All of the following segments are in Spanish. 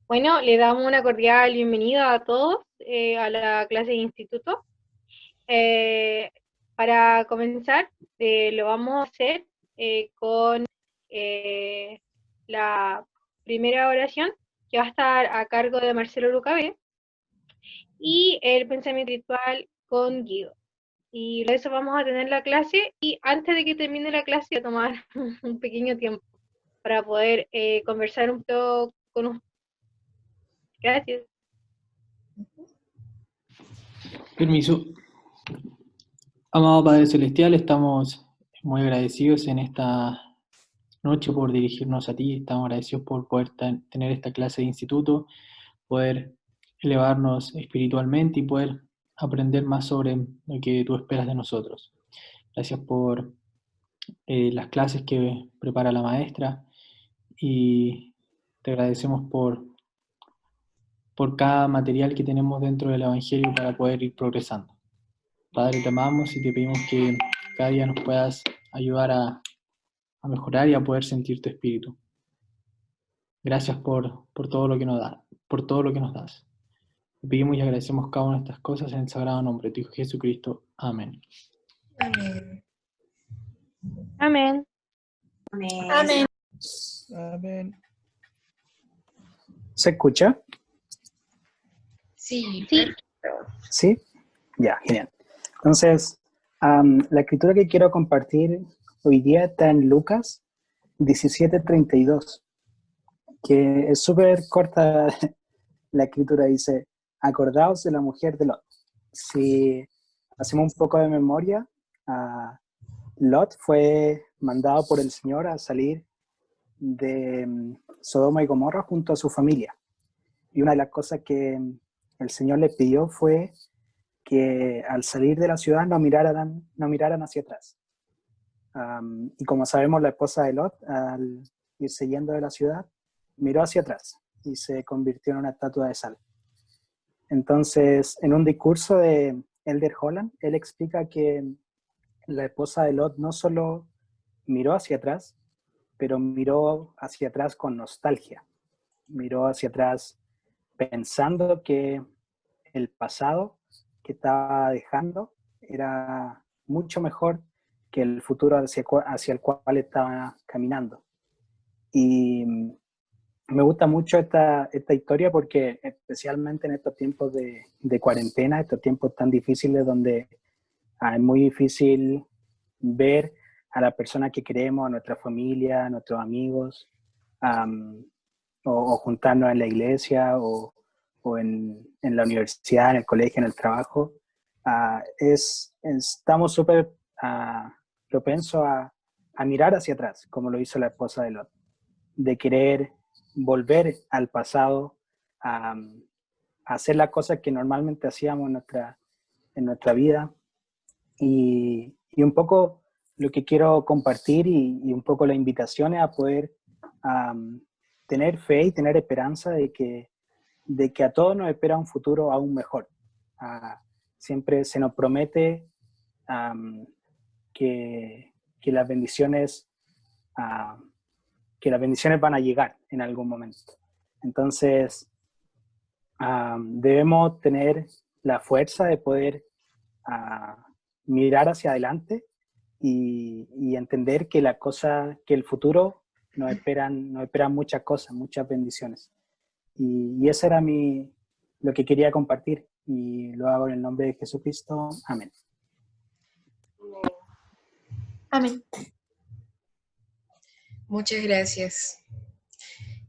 Bueno, le damos una cordial bienvenida a todos a la clase de instituto. Eh, para comenzar, lo vamos a hacer con eh, la primera oración, que va a estar a cargo de Marcelo Lucabé, y el pensamiento ritual con Guido. Y por eso vamos a tener la clase, y antes de que termine la clase, voy a tomar un pequeño tiempo para poder conversar un poco con ustedes. Gracias. Permiso. Amado Padre Celestial, estamos muy agradecidos en esta noche por dirigirnos a ti, estamos agradecidos por poder tener esta clase de instituto, poder elevarnos espiritualmente y poder aprender más sobre lo que tú esperas de nosotros. Gracias por las clases que prepara la maestra y te agradecemos por cada material que tenemos dentro del Evangelio para poder ir progresando. Padre, te amamos y te pedimos que cada día nos puedas ayudar a mejorar y a poder sentir tu espíritu. Gracias por todo lo que nos das, por todo lo que nos das. Te pedimos y agradecemos cada una de estas cosas en el sagrado nombre de tu Hijo Jesucristo. Amén. Amén. Amén. Amén. Amén. Amén. ¿Se escucha? Sí, Sí. perfecto. ¿Sí? Ya, genial. Entonces, la escritura que quiero compartir hoy día está en Lucas 17:32, que es súper corta. La escritura dice: acordaos de la mujer de Lot. Si hacemos un poco de memoria, Lot fue mandado por el Señor a salir de Sodoma y Gomorra junto a su familia. Y una de las cosas que el Señor le pidió fue que al salir de la ciudad no miraran hacia atrás. Y como sabemos, la esposa de Lot, al irse yendo de la ciudad, miró hacia atrás y se convirtió en una estatua de sal. Entonces, en un discurso de Elder Holland, él explica que la esposa de Lot no solo miró hacia atrás, pero miró hacia atrás con nostalgia. Miró hacia atrás pensando que el pasado que estaba dejando era mucho mejor que el futuro hacia el cual estaba caminando. Y me gusta mucho esta historia porque especialmente en estos tiempos de cuarentena, estos tiempos tan difíciles donde es muy difícil ver a la persona que queremos, a nuestra familia, a nuestros amigos, o juntarnos en la iglesia o en la universidad, en el colegio, en el trabajo. Estamos súper propensos a mirar hacia atrás, como lo hizo la esposa de Lot, de querer volver al pasado, a hacer las cosas que normalmente hacíamos en nuestra vida. Y un poco lo que quiero compartir y un poco la invitación es a poder tener fe y tener esperanza de que a todos nos espera un futuro aún mejor. Siempre se nos promete que las bendiciones van a llegar en algún momento. Entonces, debemos tener la fuerza de poder mirar hacia adelante y entender que el futuro nos esperan muchas cosas, muchas bendiciones. Y eso era lo que quería compartir, y lo hago en el nombre de Jesucristo. Amén. Amén. Muchas gracias.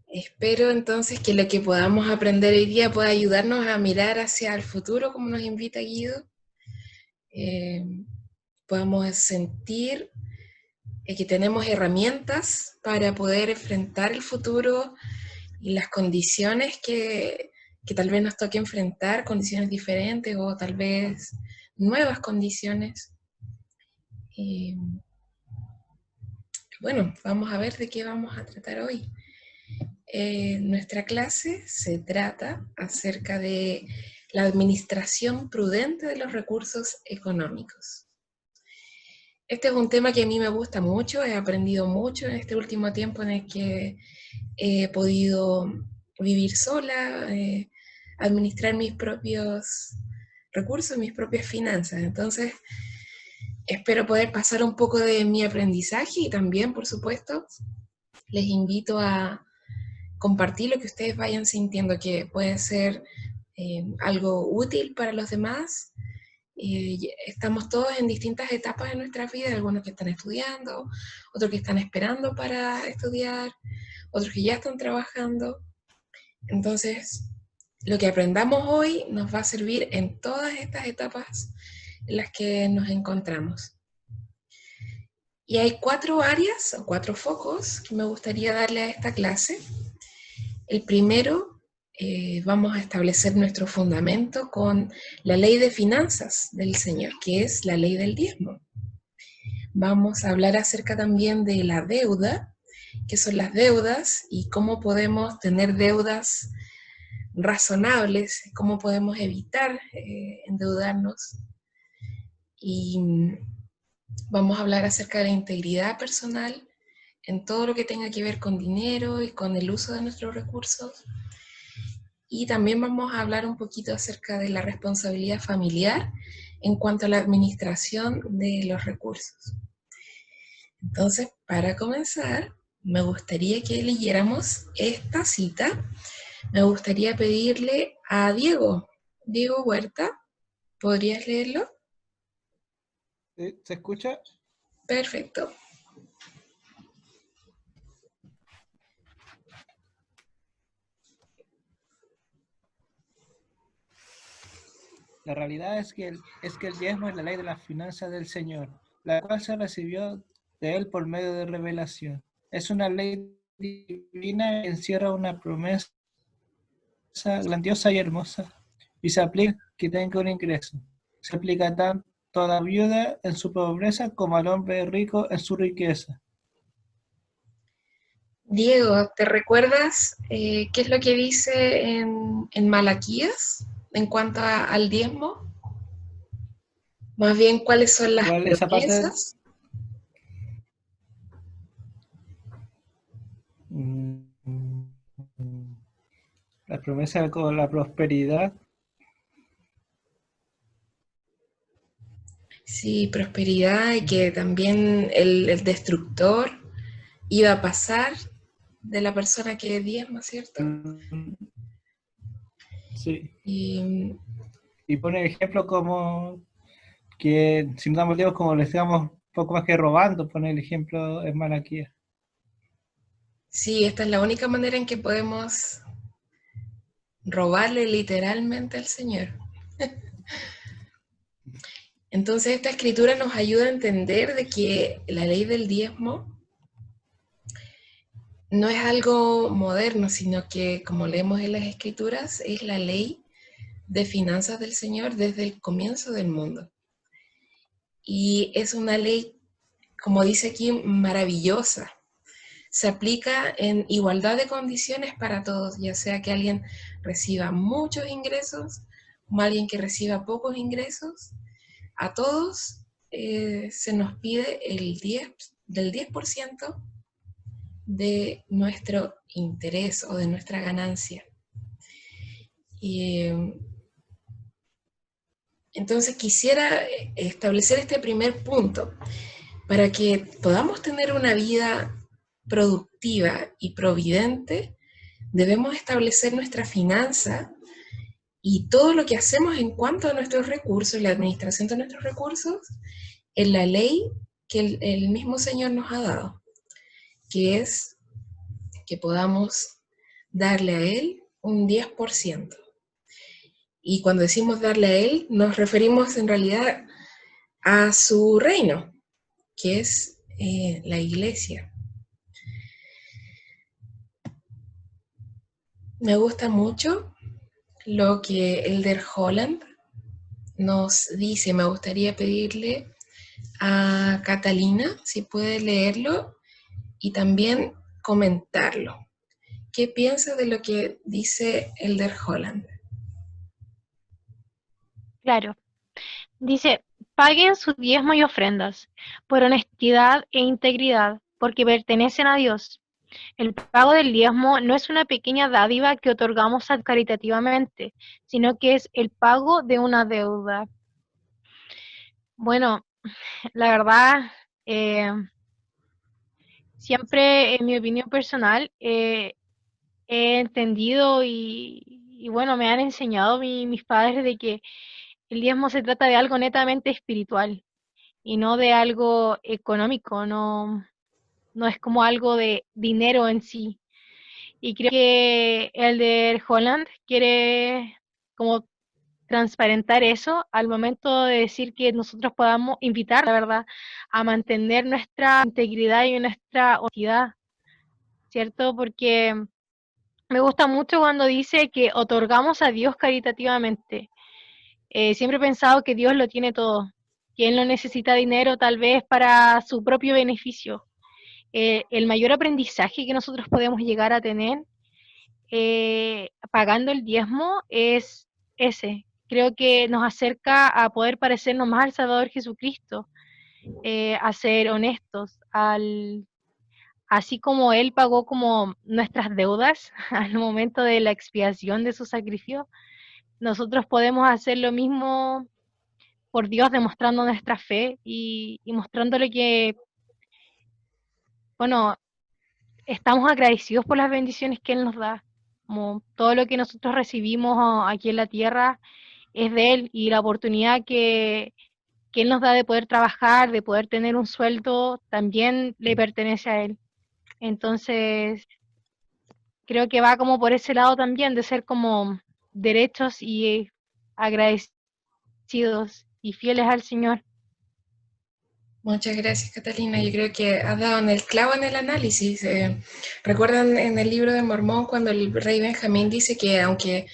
Espero entonces que lo que podamos aprender hoy día pueda ayudarnos a mirar hacia el futuro, como nos invita Guido. Podamos sentir que tenemos herramientas para poder enfrentar el futuro y las condiciones que tal vez nos toque enfrentar, condiciones diferentes o tal vez nuevas condiciones. Bueno, vamos a ver de qué vamos a tratar hoy. Nuestra clase se trata acerca de la administración prudente de los recursos económicos. Este es un tema que a mí me gusta mucho, he aprendido mucho en este último tiempo en el que he podido vivir sola, administrar mis propios recursos, mis propias finanzas. Entonces, espero poder pasar un poco de mi aprendizaje y también, por supuesto, les invito a compartir lo que ustedes vayan sintiendo que puede ser algo útil para los demás. Estamos todos en distintas etapas de nuestra vida, algunos que están estudiando, otros que están esperando para estudiar, otros que ya están trabajando. Entonces, lo que aprendamos hoy nos va a servir en todas estas etapas en las que nos encontramos. Y hay 4 áreas o 4 focos que me gustaría darle a esta clase. El primero, vamos a establecer nuestro fundamento con la ley de finanzas del Señor, que es la ley del diezmo. Vamos a hablar acerca también de la deuda, qué son las deudas y cómo podemos tener deudas razonables, cómo podemos evitar endeudarnos. Y vamos a hablar acerca de la integridad personal en todo lo que tenga que ver con dinero y con el uso de nuestros recursos. Y también vamos a hablar un poquito acerca de la responsabilidad familiar en cuanto a la administración de los recursos. Entonces, para comenzar, me gustaría que leyéramos esta cita. Me gustaría pedirle a Diego Huerta, ¿podrías leerlo? ¿Se escucha? Perfecto. La realidad es que el diezmo es la ley de las finanzas del Señor, la cual se recibió de Él por medio de revelación. Es una ley divina que encierra una promesa grandiosa y hermosa, y se aplica a que tenga un ingreso. Se aplica tanto a la viuda en su pobreza como al hombre rico en su riqueza. Diego, ¿te recuerdas qué es lo que dice en Malaquías en cuanto al diezmo? Más bien, ¿cuáles son las promesas? La promesa con la prosperidad. Sí, prosperidad y que también el destructor iba a pasar de la persona que diezma, ¿cierto? Sí. Y pone el ejemplo como que si nos damos Dios como le estamos poco más que robando, pone el ejemplo en Malaquías. Sí, esta es la única manera en que podemos robarle literalmente al Señor. Entonces esta escritura nos ayuda a entender de que la ley del diezmo no es algo moderno, sino que, como leemos en las escrituras, es la ley de finanzas del Señor desde el comienzo del mundo. Y es una ley, como dice aquí, maravillosa. Se aplica en igualdad de condiciones para todos, ya sea que alguien reciba muchos ingresos o alguien que reciba pocos ingresos. A todos se nos pide del 10% de nuestro interés o de nuestra ganancia. Y entonces quisiera establecer este primer punto para que podamos tener una vida productiva y providente. Debemos establecer nuestra finanza y todo lo que hacemos en cuanto a nuestros recursos, la administración de nuestros recursos, en la ley que el mismo Señor nos ha dado, que es que podamos darle a Él un 10%. Y cuando decimos darle a Él, nos referimos en realidad a su reino, que es la iglesia. Me gusta mucho lo que Elder Holland nos dice. Me gustaría pedirle a Catalina si puede leerlo y también comentarlo. ¿Qué piensa de lo que dice Elder Holland? Claro. Dice, paguen sus diezmos y ofrendas por honestidad e integridad, porque pertenecen a Dios. El pago del diezmo no es una pequeña dádiva que otorgamos caritativamente, sino que es el pago de una deuda. Bueno, la verdad, siempre en mi opinión personal he entendido y bueno, me han enseñado mis padres de que el diezmo se trata de algo netamente espiritual y no de algo económico, no es como algo de dinero en sí. Y creo que Elder Holland quiere como transparentar eso al momento de decir que nosotros podamos invitar, la verdad, a mantener nuestra integridad y nuestra honestidad, ¿cierto? Porque me gusta mucho cuando dice que otorgamos a Dios caritativamente. Siempre he pensado que Dios lo tiene todo, que Él no necesita dinero tal vez para su propio beneficio. El mayor aprendizaje que nosotros podemos llegar a tener pagando el diezmo es ese. Creo que nos acerca a poder parecernos más al Salvador Jesucristo, a ser honestos, así como Él pagó como nuestras deudas al momento de la expiación de su sacrificio, nosotros podemos hacer lo mismo por Dios, demostrando nuestra fe y mostrándole que, bueno, estamos agradecidos por las bendiciones que Él nos da. Como todo lo que nosotros recibimos aquí en la tierra es de Él y la oportunidad que Él nos da de poder trabajar, de poder tener un sueldo, también le pertenece a Él. Entonces, creo que va como por ese lado también, de ser como derechos y agradecidos y fieles al Señor. Muchas gracias, Catalina. Yo creo que has dado en el clavo en el análisis. ¿Recuerdan en el libro de Mormón cuando el rey Benjamín dice que aunque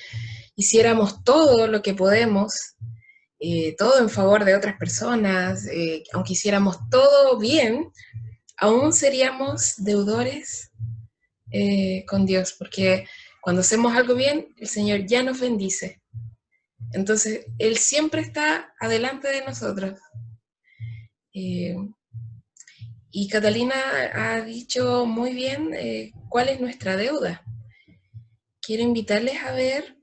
hiciéramos todo lo que podemos, todo en favor de otras personas, aunque hiciéramos todo bien, aún seríamos deudores con Dios, porque cuando hacemos algo bien, el Señor ya nos bendice. Entonces, Él siempre está adelante de nosotros. Y Catalina ha dicho muy bien cuál es nuestra deuda. Quiero invitarles a ver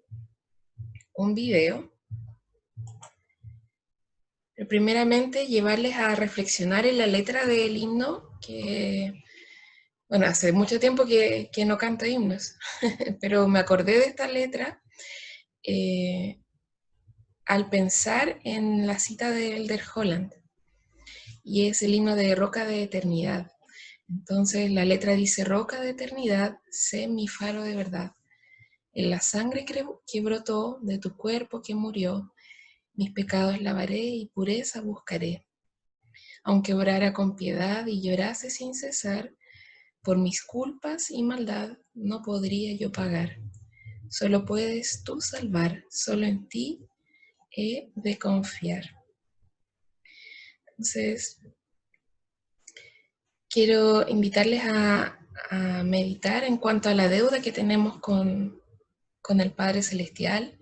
un video. Pero primeramente, llevarles a reflexionar en la letra del himno, que, bueno, hace mucho tiempo que no canto himnos, pero me acordé de esta letra al pensar en la cita de Elder Holland, y es el himno de Roca de Eternidad. Entonces la letra dice: Roca de eternidad, sé mi faro de verdad. En la sangre que brotó de tu cuerpo que murió, mis pecados lavaré y pureza buscaré. Aunque orara con piedad y llorase sin cesar, por mis culpas y maldad no podría yo pagar. Solo puedes tú salvar, solo en ti he de confiar. Entonces, quiero invitarles a meditar en cuanto a la deuda que tenemos con el Padre Celestial.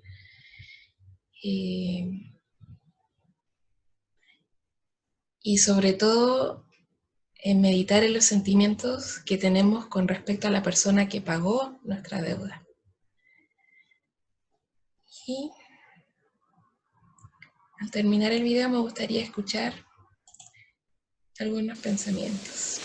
Y sobre todo, en meditar en los sentimientos que tenemos con respecto a la persona que pagó nuestra deuda. Y al terminar el video me gustaría escuchar algunos pensamientos.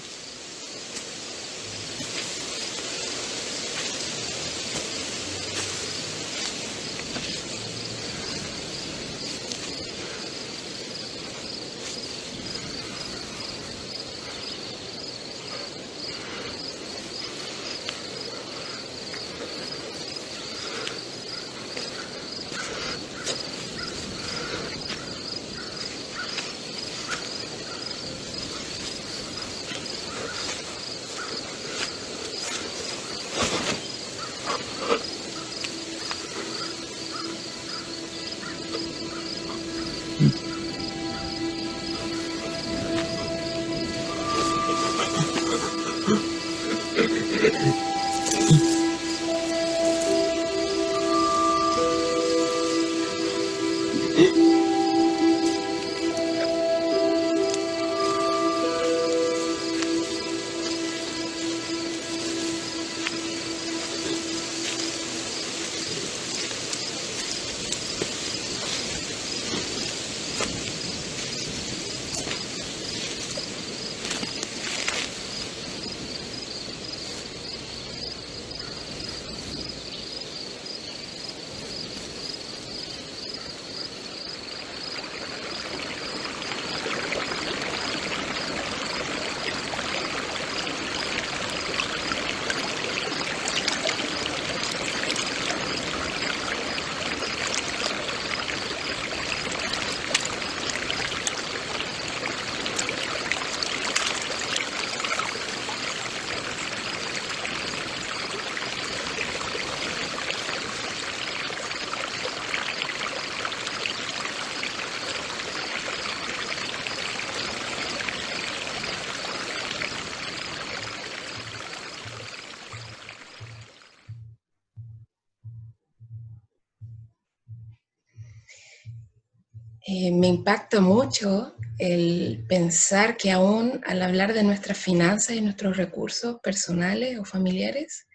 Me impacta mucho el pensar que aún al hablar de nuestras finanzas y nuestros recursos personales o familiares,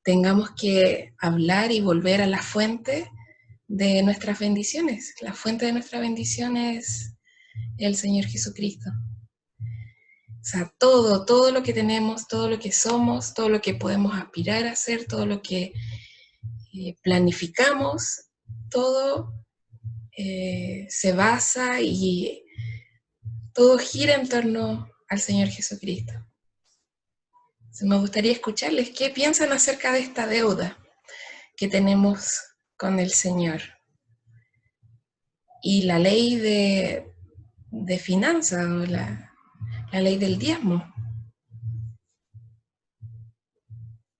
tengamos que hablar y volver a la fuente de nuestras bendiciones. La fuente de nuestras bendiciones es el Señor Jesucristo. O sea, todo lo que tenemos, todo lo que somos, todo lo que podemos aspirar a hacer, todo lo que planificamos, todo se basa y todo gira en torno al Señor Jesucristo. Entonces, me gustaría escucharles qué piensan acerca de esta deuda que tenemos con el Señor. Y la ley de finanzas, o la ley del diezmo.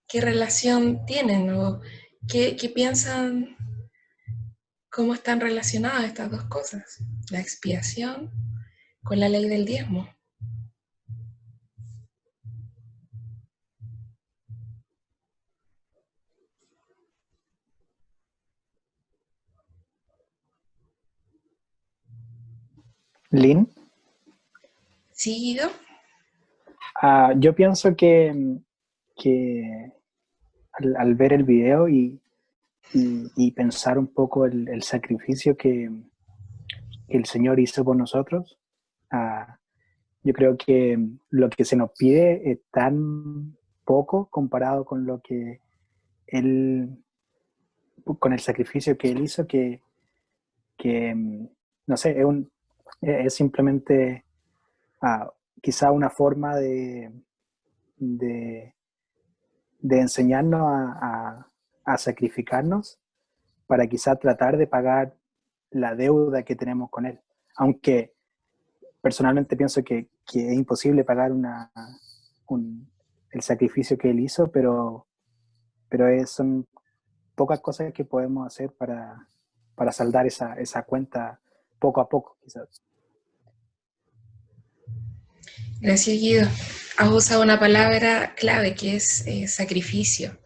¿Qué relación tienen o qué piensan, cómo están relacionadas estas dos cosas? La expiación con la ley del diezmo. Lynn, ¿Sí, Guido? yo pienso que al ver el video y pensar un poco el sacrificio que el Señor hizo por nosotros, yo creo que lo que se nos pide es tan poco comparado con lo que Él, con el sacrificio que Él hizo, que no sé, es simplemente quizá una forma de, de enseñarnos a sacrificarnos para quizá tratar de pagar la deuda que tenemos con Él. Aunque personalmente pienso que es imposible pagar el sacrificio que Él hizo, pero son pocas cosas que podemos hacer para saldar esa cuenta poco a poco, quizás. Gracias, Guido. Has usado una palabra clave que es sacrificio.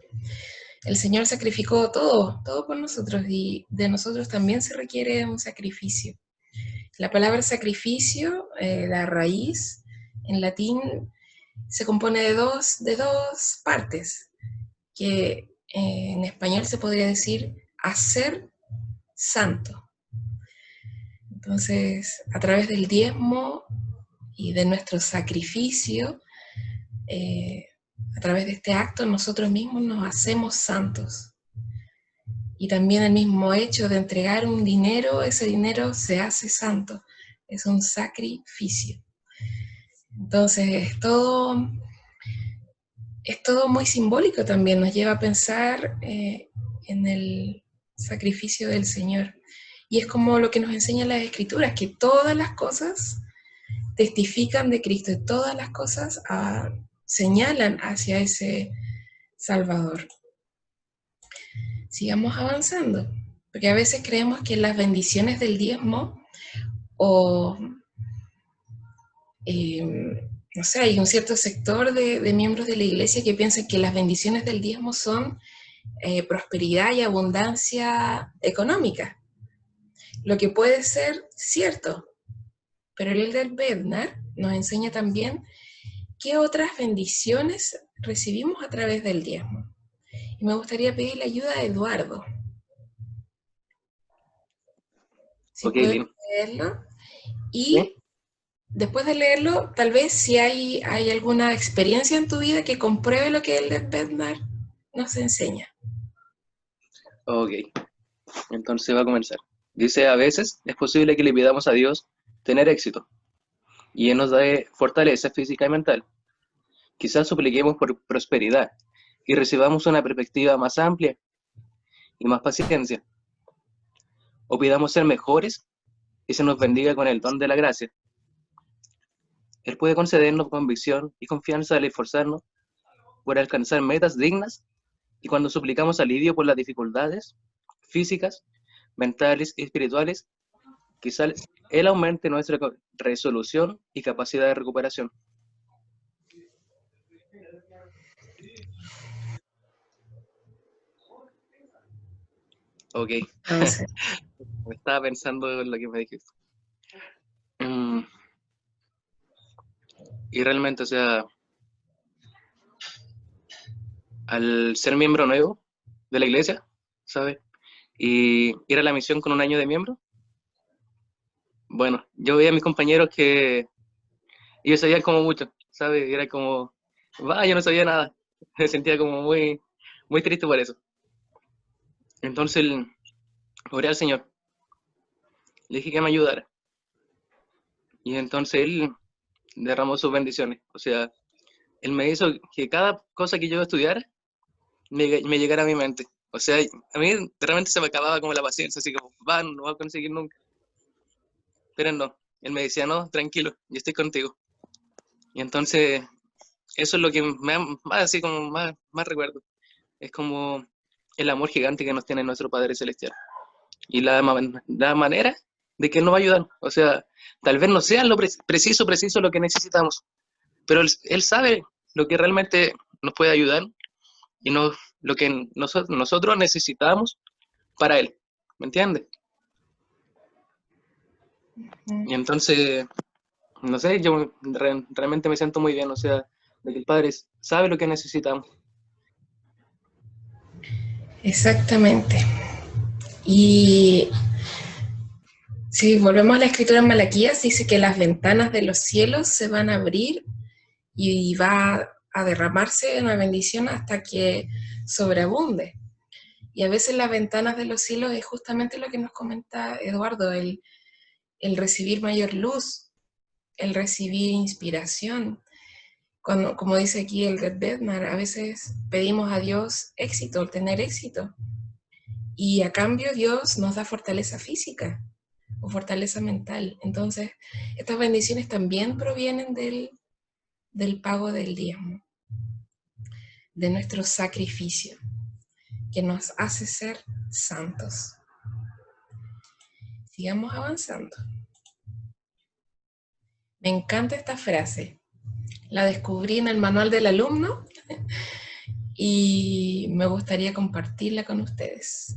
El Señor sacrificó todo por nosotros y de nosotros también se requiere un sacrificio. La palabra sacrificio, la raíz en latín, se compone de dos partes, que en español se podría decir hacer santo. Entonces, a través del diezmo y de nuestro sacrificio, a través de este acto, nosotros mismos nos hacemos santos. Y también el mismo hecho de entregar un dinero, ese dinero se hace santo. Es un sacrificio. Entonces, es todo muy simbólico también. Nos lleva a pensar en el sacrificio del Señor. Y es como lo que nos enseñan las Escrituras, que todas las cosas testifican de Cristo y todas las cosas señalan hacia ese Salvador. Sigamos avanzando, porque a veces creemos que las bendiciones del diezmo o no sé, hay un cierto sector de miembros de la iglesia que piensan que las bendiciones del diezmo son prosperidad y abundancia económica, lo que puede ser cierto, pero el Elder Bednar nos enseña también qué otras bendiciones recibimos a través del diezmo. Y me gustaría pedir la ayuda a Eduardo. Si puedes leerlo. Y ¿sí? Después de leerlo, tal vez si hay alguna experiencia en tu vida que compruebe lo que el de Bednar nos enseña. Ok, entonces va a comenzar. Dice, a veces es posible que le pidamos a Dios tener éxito, y Él nos da fortaleza física y mental. Quizás supliquemos por prosperidad, y recibamos una perspectiva más amplia y más paciencia. O pidamos ser mejores, y se nos bendiga con el don de la gracia. Él puede concedernos convicción y confianza al esforzarnos por alcanzar metas dignas, y cuando suplicamos alivio por las dificultades físicas, mentales y espirituales, quizás Él aumente nuestra resolución y capacidad de recuperación. Ok. estaba pensando en lo que me dijiste. Y realmente, o sea, al ser miembro nuevo de la iglesia, ¿sabes? Y ir a la misión con un año de miembro, bueno, yo veía a mis compañeros que ellos sabían como mucho, ¿sabes? Y era como, va, yo no sabía nada. Me sentía como muy, muy triste por eso. Entonces, oré al Señor, le dije que me ayudara. Y entonces Él derramó sus bendiciones. O sea, Él me hizo que cada cosa que yo estudiara me llegara a mi mente. O sea, a mí realmente se me acababa como la paciencia, así como, va, no voy a conseguir nunca. Pero no, Él me decía, no, tranquilo, yo estoy contigo. Y entonces, eso es lo que más así como más recuerdo. Es como el amor gigante que nos tiene nuestro Padre Celestial. Y la manera de que Él nos va a ayudar. O sea, tal vez no sea lo preciso lo que necesitamos, pero Él sabe lo que realmente nos puede ayudar y lo que nosotros necesitamos para Él. ¿Me entiendes? Y entonces, no sé, yo realmente me siento muy bien, o sea, de que el Padre sabe lo que necesitamos. Exactamente. Y si volvemos a la escritura en Malaquías, dice que las ventanas de los cielos se van a abrir y va a derramarse una bendición hasta que sobreabunde. Y a veces las ventanas de los cielos es justamente lo que nos comenta Eduardo, el recibir mayor luz, el recibir inspiración. Cuando, como dice aquí el Red Bednar, a veces pedimos a Dios éxito, tener éxito. Y a cambio Dios nos da fortaleza física o fortaleza mental. Entonces, estas bendiciones también provienen del pago del diezmo, de nuestro sacrificio, que nos hace ser santos. Sigamos avanzando. Me encanta esta frase. La descubrí en el manual del alumno y me gustaría compartirla con ustedes.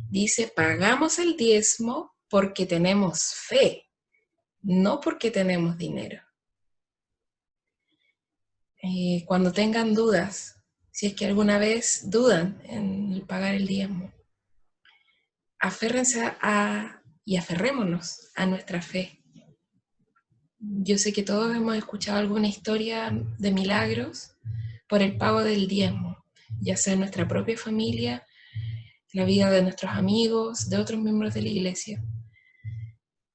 Dice, pagamos el diezmo porque tenemos fe, no porque tenemos dinero. Cuando tengan dudas, si es que alguna vez dudan en pagar el diezmo, aférrense y aferrémonos a nuestra fe. Yo sé que todos hemos escuchado alguna historia de milagros por el pago del diezmo, ya sea en nuestra propia familia, la vida de nuestros amigos, de otros miembros de la iglesia.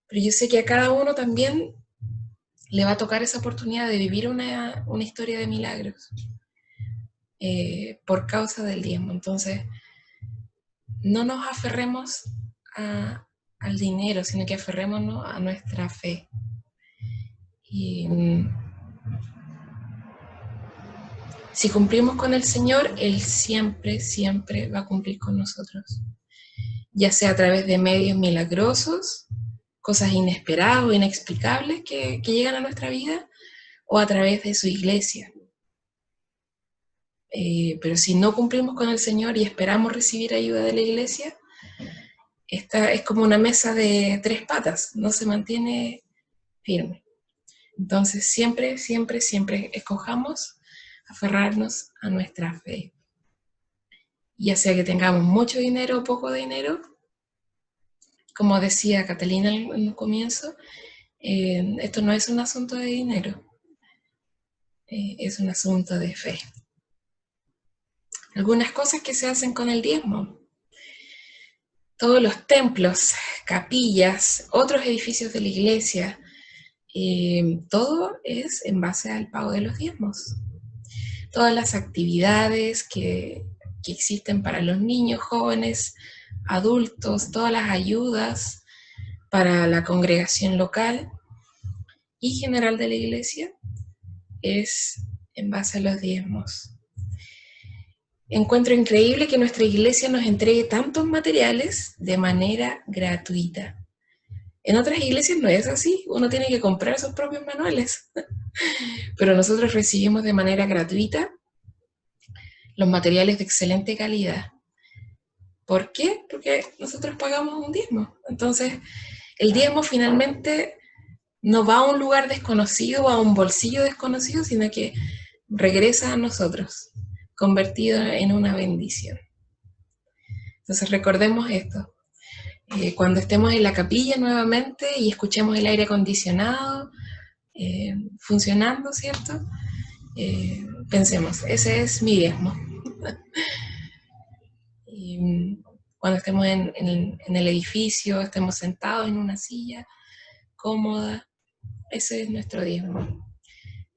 Pero yo sé que a cada uno también le va a tocar esa oportunidad de vivir una historia de milagros por causa del diezmo. Entonces, no nos aferremos al dinero, sino que aferrémonos a nuestra fe. Y si cumplimos con el Señor, Él siempre, siempre va a cumplir con nosotros. Ya sea a través de medios milagrosos, cosas inesperadas o inexplicables que llegan a nuestra vida, o a través de su iglesia. Pero si no cumplimos con el Señor y esperamos recibir ayuda de la iglesia, esta es como una mesa de 3 patas, no se mantiene firme. Entonces siempre, siempre, siempre escojamos aferrarnos a nuestra fe. Ya sea que tengamos mucho dinero o poco dinero, como decía Catalina en el comienzo, esto no es un asunto de dinero, es un asunto de fe. Algunas cosas que se hacen con el diezmo. Todos los templos, capillas, otros edificios de la iglesia, todo es en base al pago de los diezmos. Todas las actividades que existen para los niños, jóvenes, adultos, todas las ayudas para la congregación local y general de la iglesia es en base a los diezmos. Encuentro increíble que nuestra iglesia nos entregue tantos materiales de manera gratuita. En otras iglesias no es así, uno tiene que comprar sus propios manuales. Pero nosotros recibimos de manera gratuita los materiales de excelente calidad. ¿Por qué? Porque nosotros pagamos un diezmo. Entonces, el diezmo finalmente no va a un lugar desconocido o a un bolsillo desconocido, sino que regresa a nosotros, convertido en una bendición. Entonces recordemos esto. Cuando estemos en la capilla nuevamente y escuchemos el aire acondicionado funcionando, ¿cierto? Pensemos, ese es mi diezmo. Y cuando estemos en el edificio, estemos sentados en una silla cómoda, ese es nuestro diezmo.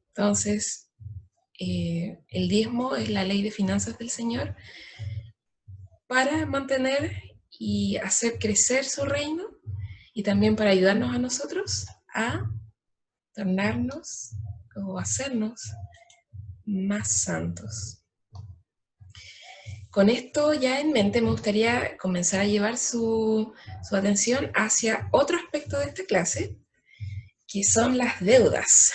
Entonces, el diezmo es la ley de finanzas del Señor para mantener y hacer crecer su reino y también para ayudarnos a nosotros a tornarnos o hacernos más santos. Con esto ya en mente me gustaría comenzar a llevar su atención hacia otro aspecto de esta clase, que son las deudas.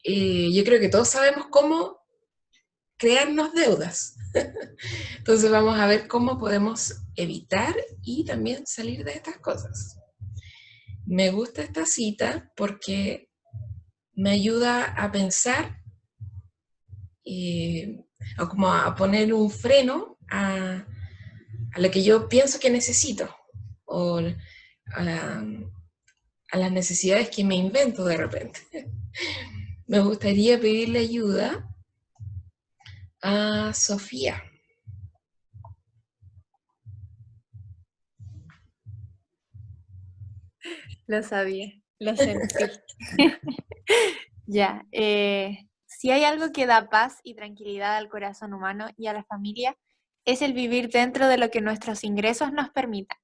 Yo creo que todos sabemos cómo crearnos deudas. Entonces vamos a ver cómo podemos evitar y también salir de estas cosas. Me gusta esta cita porque me ayuda a pensar o como a poner un freno a lo que yo pienso que necesito o a las necesidades que me invento de repente. Me gustaría pedirle ayuda a Sofía. Lo sabía, lo sentí. Ya, si hay algo que da paz y tranquilidad al corazón humano y a la familia, es el vivir dentro de lo que nuestros ingresos nos permitan.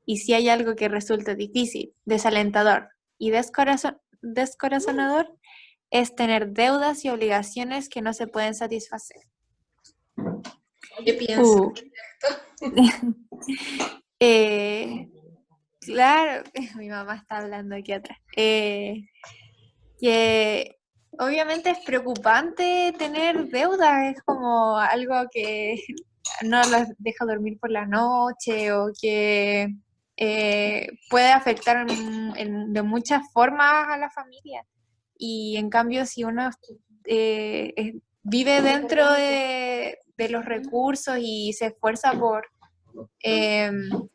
Y si hay algo que resulta difícil, desalentador y descorazonador, es tener deudas y obligaciones que no se pueden satisfacer. ¿Qué piensas? Claro, mi mamá está hablando aquí atrás. Que obviamente es preocupante tener deudas, es como algo que no los deja dormir por la noche o que puede afectar de muchas formas a la familia. Y en cambio, si uno vive dentro de los recursos y se esfuerza por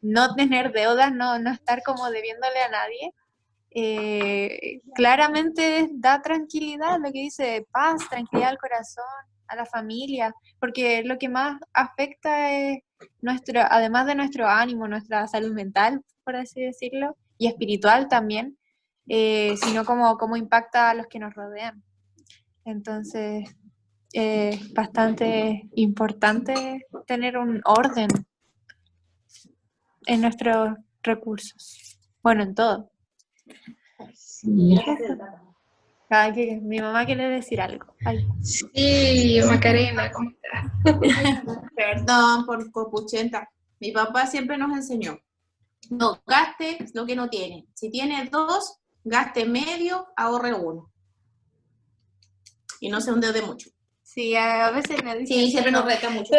no tener deudas, no estar como debiéndole a nadie, claramente da tranquilidad, lo que dice paz, tranquilidad al corazón, a la familia, porque lo que más afecta es además de nuestro ánimo, nuestra salud mental, por así decirlo, y espiritual también, sino cómo impacta a los que nos rodean. Entonces, es bastante importante tener un orden en nuestros recursos. Bueno, en todo. Sí. Mi mamá quiere decir algo. Ay. Sí, Macarena, ¿cómo estás? Perdón por copuchenta. Mi papá siempre nos enseñó, no gaste lo que no tiene. Si tiene 2, gaste medio, ahorre 1. Y no se endeude mucho. Sí, a veces me dicen. Sí, siempre nos reta mucho.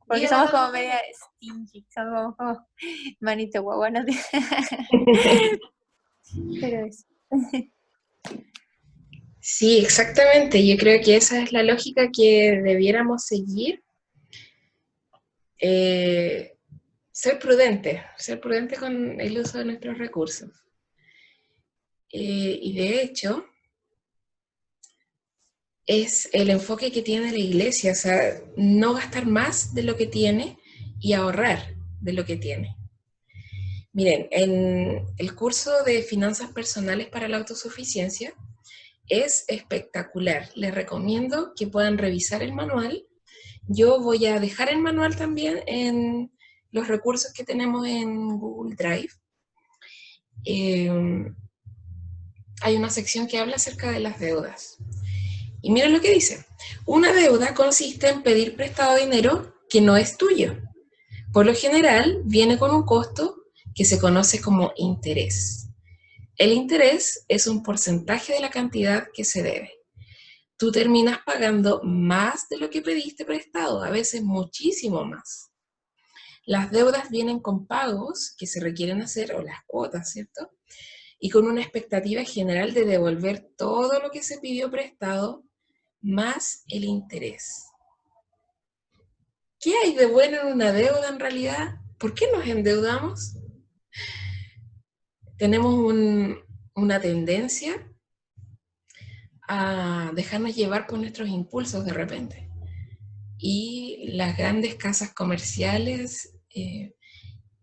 Porque somos como media stingy, somos como manito guagua, ¿no? Pero eso. Sí, exactamente. Yo creo que esa es la lógica que debiéramos seguir. Ser prudente con el uso de nuestros recursos. Y de hecho, es el enfoque que tiene la iglesia, o sea, no gastar más de lo que tiene y ahorrar de lo que tiene. Miren, en el curso de finanzas personales para la autosuficiencia es espectacular. Les recomiendo que puedan revisar el manual. Yo voy a dejar el manual también en los recursos que tenemos en Google Drive. Hay una sección que habla acerca de las deudas. Y miren lo que dice. Una deuda consiste en pedir prestado dinero que no es tuyo. Por lo general, viene con un costo que se conoce como interés. El interés es un porcentaje de la cantidad que se debe. Tú terminas pagando más de lo que pediste prestado, a veces muchísimo más. Las deudas vienen con pagos que se requieren hacer, o las cuotas, ¿cierto? Y con una expectativa general de devolver todo lo que se pidió prestado, más el interés. ¿Qué hay de bueno en una deuda en realidad? ¿Por qué nos endeudamos? Tenemos una tendencia a dejarnos llevar por nuestros impulsos de repente. Y las grandes casas comerciales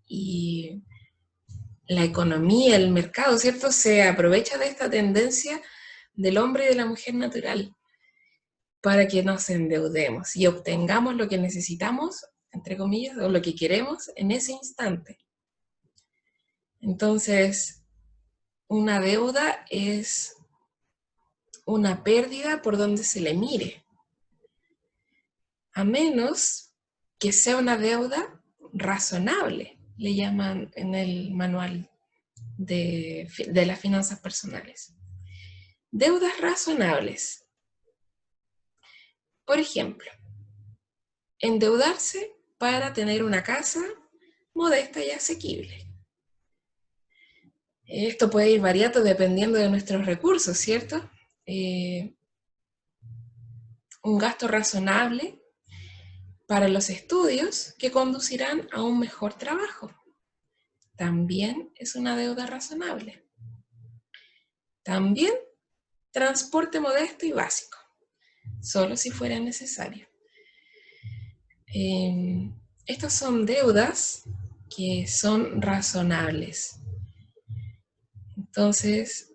y la economía, el mercado, ¿cierto? Se aprovecha de esta tendencia del hombre y de la mujer natural para que nos endeudemos y obtengamos lo que necesitamos, entre comillas, o lo que queremos en ese instante. Entonces, una deuda es una pérdida por donde se le mire, a menos que sea una deuda razonable, le llaman en el manual de las finanzas personales. Deudas razonables. Por ejemplo, endeudarse para tener una casa modesta y asequible. Esto puede ir variando dependiendo de nuestros recursos, ¿cierto? Un gasto razonable para los estudios que conducirán a un mejor trabajo. También es una deuda razonable. También transporte modesto y básico, solo si fuera necesario. Estas son deudas que son razonables. Entonces,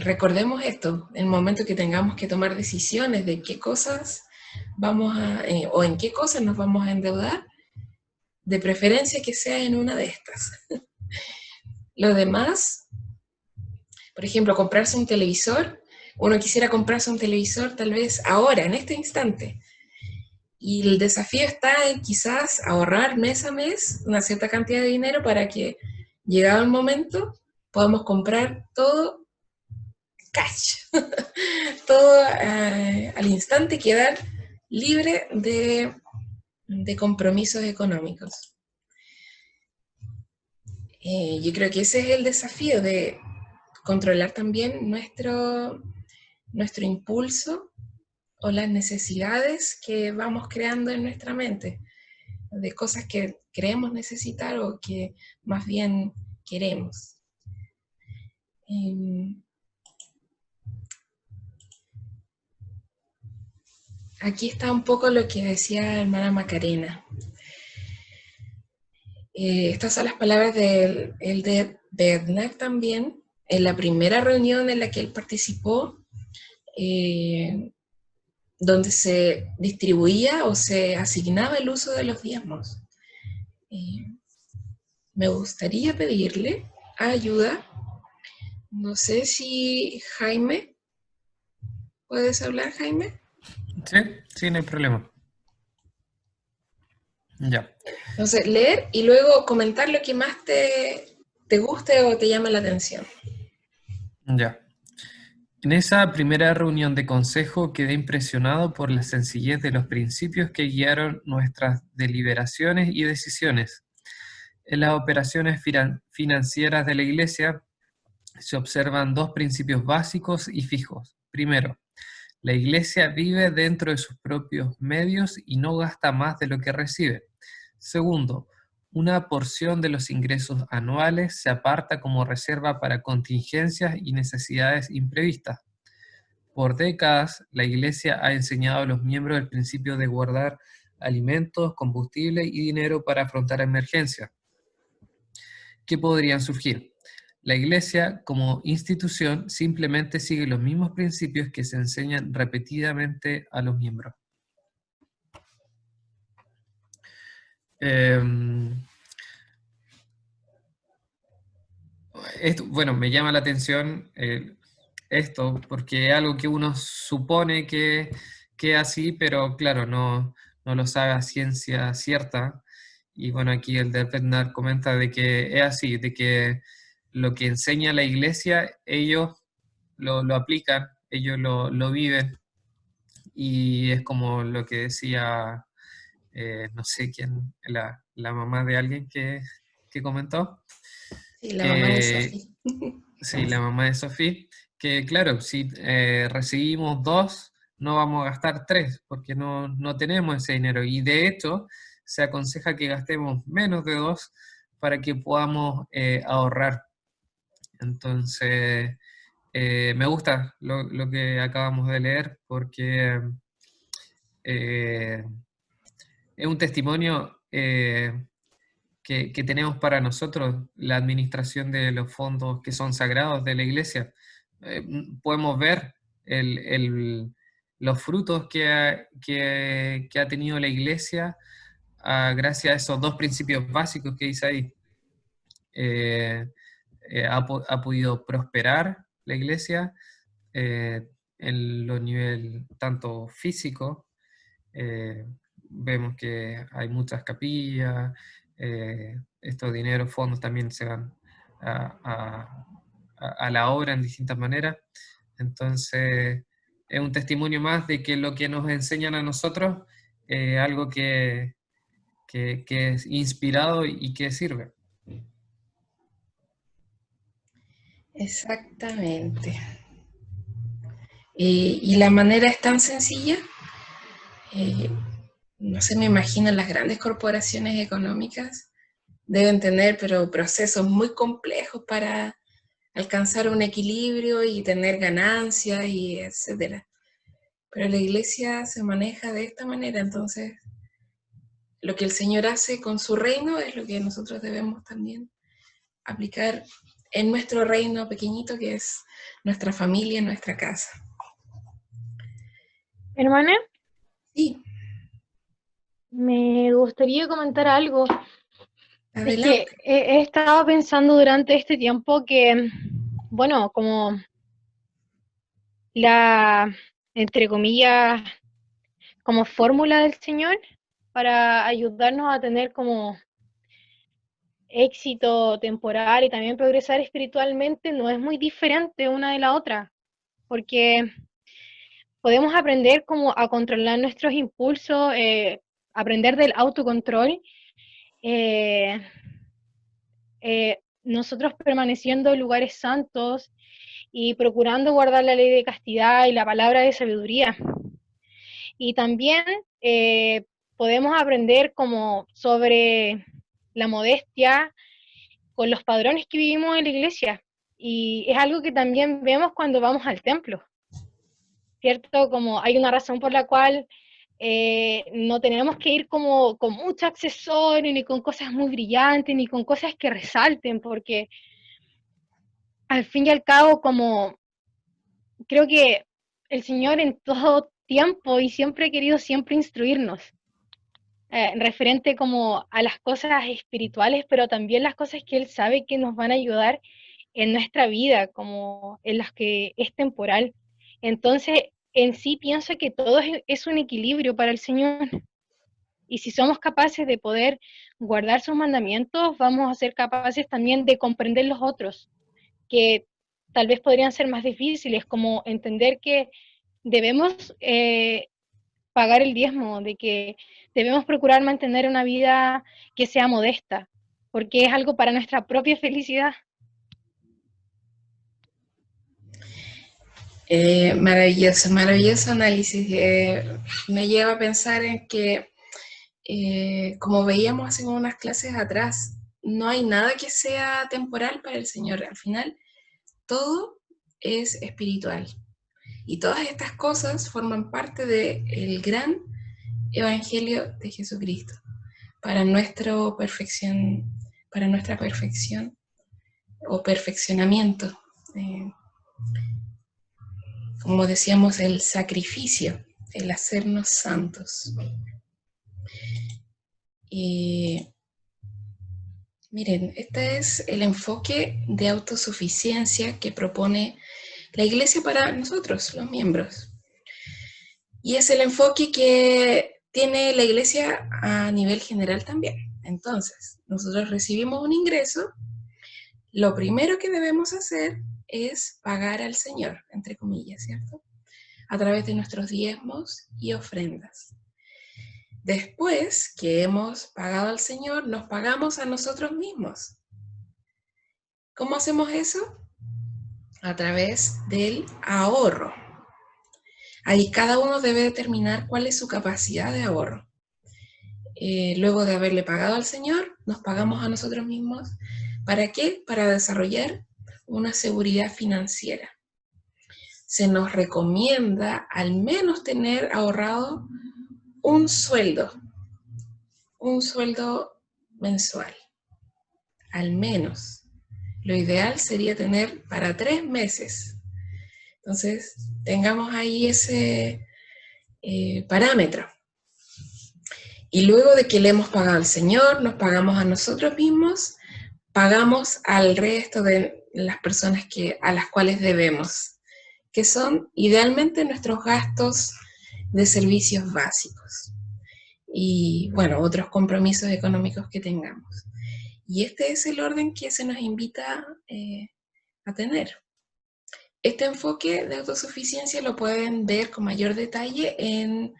recordemos esto, en el momento que tengamos que tomar decisiones de qué cosas vamos a, o en qué cosas nos vamos a endeudar, de preferencia que sea en una de estas. Lo demás, por ejemplo, comprarse un televisor, uno quisiera comprarse un televisor tal vez ahora, en este instante, y el desafío está en quizás ahorrar mes a mes una cierta cantidad de dinero para que, llegado el momento, podamos comprar todo cash, todo al instante, quedar libre de compromisos económicos. Yo creo que ese es el desafío, de controlar también nuestro impulso o las necesidades que vamos creando en nuestra mente, de cosas que creemos necesitar o que más bien queremos. Aquí está un poco lo que decía la hermana Macarena. Estas son las palabras de Bednar también, en la primera reunión en la que él participó, donde se distribuía o se asignaba el uso de los diezmos. Me gustaría pedirle ayuda. No sé si Jaime, ¿puedes hablar, Jaime? Sí, no hay problema. Ya. Entonces, leer y luego comentar lo que más te guste o te llame la atención. Ya. En esa primera reunión de consejo quedé impresionado por la sencillez de los principios que guiaron nuestras deliberaciones y decisiones. En las operaciones financieras de la Iglesia se observan dos principios básicos y fijos. Primero, la Iglesia vive dentro de sus propios medios y no gasta más de lo que recibe. Segundo, una porción de los ingresos anuales se aparta como reserva para contingencias y necesidades imprevistas. Por décadas, la Iglesia ha enseñado a los miembros el principio de guardar alimentos, combustible y dinero para afrontar emergencias que podrían surgir. La Iglesia, como institución, simplemente sigue los mismos principios que se enseñan repetidamente a los miembros. Bueno, me llama la atención esto, porque es algo que uno supone que es así, pero claro, no lo sabe a ciencia cierta. Y bueno, aquí el de Bednar comenta de que es así, de que lo que enseña la Iglesia, ellos lo aplican, ellos lo viven, y es como lo que decía no sé quién, la mamá de alguien que comentó. Sí, la mamá de Sofía. Sí, la mamá de Sofía, que claro, si recibimos 2, no vamos a gastar 3, porque no tenemos ese dinero. Y de hecho, se aconseja que gastemos menos de 2 para que podamos ahorrar. Entonces, me gusta lo que acabamos de leer, porque es un testimonio que tenemos para nosotros, la administración de los fondos que son sagrados de la iglesia. Podemos ver los frutos que ha tenido la iglesia gracias a esos 2 principios básicos que dice ahí. Ha podido prosperar la iglesia en los niveles tanto físico. Vemos que hay muchas capillas, estos dineros, fondos también se van a la obra en distintas maneras. Entonces, es un testimonio más de que lo que nos enseñan a nosotros es algo que es inspirado y que sirve. Exactamente. Y la manera es tan sencilla. No se me imaginan, las grandes corporaciones económicas deben tener procesos muy complejos para alcanzar un equilibrio y tener ganancias y etcétera. Pero la iglesia se maneja de esta manera, entonces lo que el Señor hace con su reino es lo que nosotros debemos también aplicar en nuestro reino pequeñito, que es nuestra familia, nuestra casa. Hermana, Sí, me gustaría comentar algo. Es adelante. que he estado pensando durante este tiempo que, bueno, como la, entre comillas, como fórmula del Señor para ayudarnos a tener como éxito temporal y también progresar espiritualmente no es muy diferente una de la otra, porque podemos aprender como a controlar nuestros impulsos, aprender del autocontrol, eh, nosotros permaneciendo en lugares santos y procurando guardar la ley de castidad y la palabra de sabiduría. Y también podemos aprender como sobre la modestia con los padrones que vivimos en la iglesia. Y es algo que también vemos cuando vamos al templo, ¿cierto? Como hay una razón por la cual no tenemos que ir como con mucho accesorio, ni con cosas muy brillantes, ni con cosas que resalten, porque al fin y al cabo, como creo que el Señor en todo tiempo y siempre ha querido siempre instruirnos, referente como a las cosas espirituales, pero también las cosas que Él sabe que nos van a ayudar en nuestra vida, como en las que es temporal. Entonces, en sí pienso que todo es un equilibrio para el Señor. Y si somos capaces de poder guardar sus mandamientos, vamos a ser capaces también de comprender los otros, que tal vez podrían ser más difíciles, como entender que debemos pagar el diezmo, de que debemos procurar mantener una vida que sea modesta, porque es algo para nuestra propia felicidad. Maravilloso, maravilloso análisis. Me lleva a pensar en que, como veíamos hace unas clases atrás, no hay nada que sea temporal para el Señor. Al final, todo es espiritual. Y todas estas cosas forman parte del gran evangelio de Jesucristo para nuestra perfección o perfeccionamiento. Como decíamos, el sacrificio, el hacernos santos. Y miren, este es el enfoque de autosuficiencia que propone la Iglesia para nosotros, los miembros. Y es el enfoque que tiene la Iglesia a nivel general también. Entonces, nosotros recibimos un ingreso, lo primero que debemos hacer es pagar al Señor, entre comillas, ¿cierto? A través de nuestros diezmos y ofrendas. Después que hemos pagado al Señor, nos pagamos a nosotros mismos. ¿Cómo hacemos eso? A través del ahorro. Ahí cada uno debe determinar cuál es su capacidad de ahorro. Luego de haberle pagado al Señor, nos pagamos a nosotros mismos. ¿Para qué? Para desarrollar una seguridad financiera. Se nos recomienda al menos tener ahorrado un sueldo mensual, al menos. Lo ideal sería tener para 3 meses. Entonces, tengamos ahí ese parámetro. Y luego de que le hemos pagado al Señor, nos pagamos a nosotros mismos, pagamos al resto de las personas a las cuales debemos, que son idealmente nuestros gastos de servicios básicos. Y bueno, otros compromisos económicos que tengamos. Y este es el orden que se nos invita a tener. Este enfoque de autosuficiencia lo pueden ver con mayor detalle en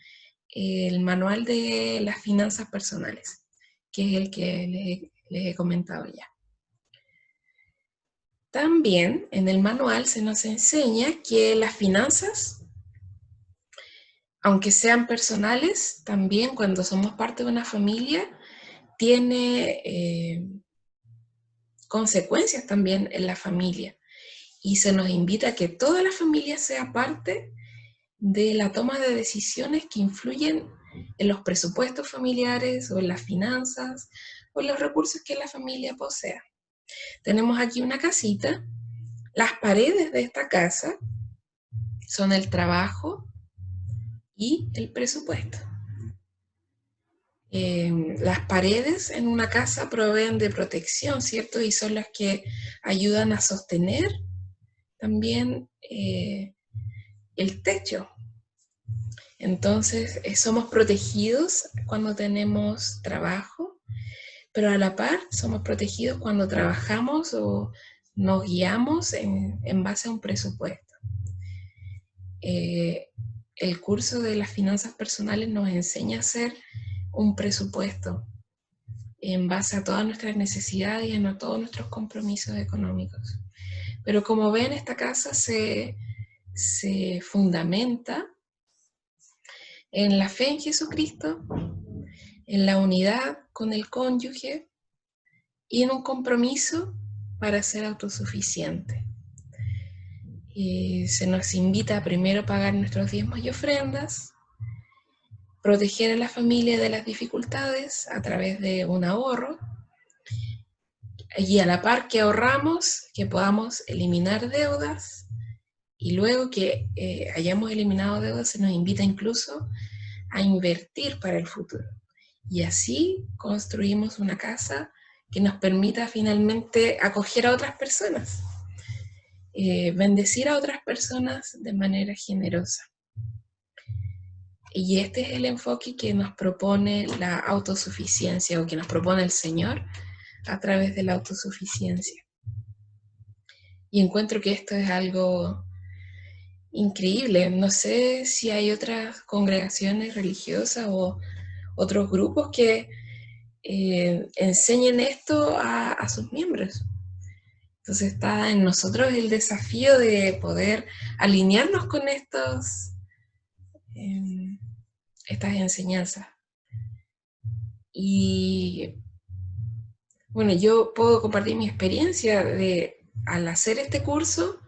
el manual de las finanzas personales, que es el que les he comentado ya. También en el manual se nos enseña que las finanzas, aunque sean personales, también cuando somos parte de una familia, tiene consecuencias también en la familia. Y se nos invita a que toda la familia sea parte de la toma de decisiones que influyen en los presupuestos familiares o en las finanzas o en los recursos que la familia posea. Tenemos aquí una casita. Las paredes de esta casa son el trabajo y el presupuesto. Las paredes en una casa proveen de protección, ¿cierto? Y son las que ayudan a sostener también el techo. Entonces, somos protegidos cuando tenemos trabajo, pero a la par somos protegidos cuando trabajamos o nos guiamos en base a un presupuesto. El curso de las finanzas personales nos enseña a hacer un presupuesto en base a todas nuestras necesidades y a todos nuestros compromisos económicos. Pero como ven, esta casa se fundamenta en la fe en Jesucristo, en la unidad con el cónyuge y en un compromiso para ser autosuficiente. Se nos invita a primero pagar nuestros diezmos y ofrendas, proteger a la familia de las dificultades a través de un ahorro, y a la par que ahorramos, que podamos eliminar deudas, y luego que hayamos eliminado deudas, se nos invita incluso a invertir para el futuro. Y así construimos una casa que nos permita finalmente acoger a otras personas, bendecir a otras personas de manera generosa. Y este es el enfoque que nos propone la autosuficiencia, o que nos propone el Señor a través de la autosuficiencia. Y encuentro que esto es algo increíble. No sé si hay otras congregaciones religiosas o otros grupos que enseñen esto a sus miembros. Entonces está en nosotros el desafío de poder alinearnos con estas enseñanzas. Y bueno, yo puedo compartir mi experiencia al hacer este curso,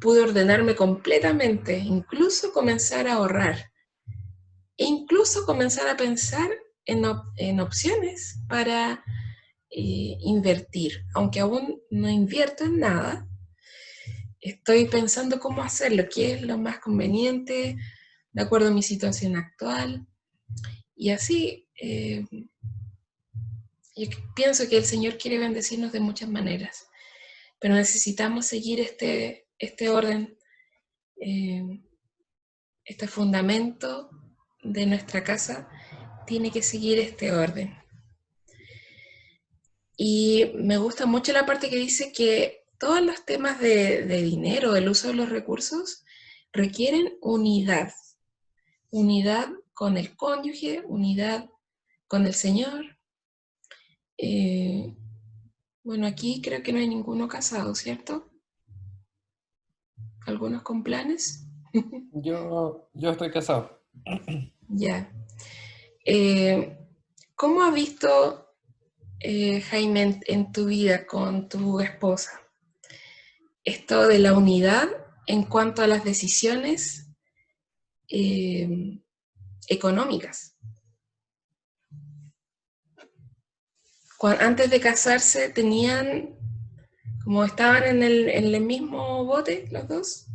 pude ordenarme completamente, incluso comenzar a ahorrar, e incluso comenzar a pensar en opciones para invertir. Aunque aún no invierto en nada, estoy pensando cómo hacerlo, qué es lo más conveniente, de acuerdo a mi situación actual. Y así, yo pienso que el Señor quiere bendecirnos de muchas maneras, pero necesitamos seguir este orden, este fundamento de nuestra casa tiene que seguir este orden. Y me gusta mucho la parte que dice que todos los temas de dinero, el uso de los recursos, requieren unidad con el cónyuge, unidad con el Señor. Bueno, aquí creo que no hay ninguno casado, ¿cierto? ¿Algunos con planes? Yo estoy casado. Ya. ¿Cómo has visto, Jaime, en tu vida con tu esposa, esto de la unidad en cuanto a las decisiones económicas? Antes de casarse, como estaban en el mismo bote los dos,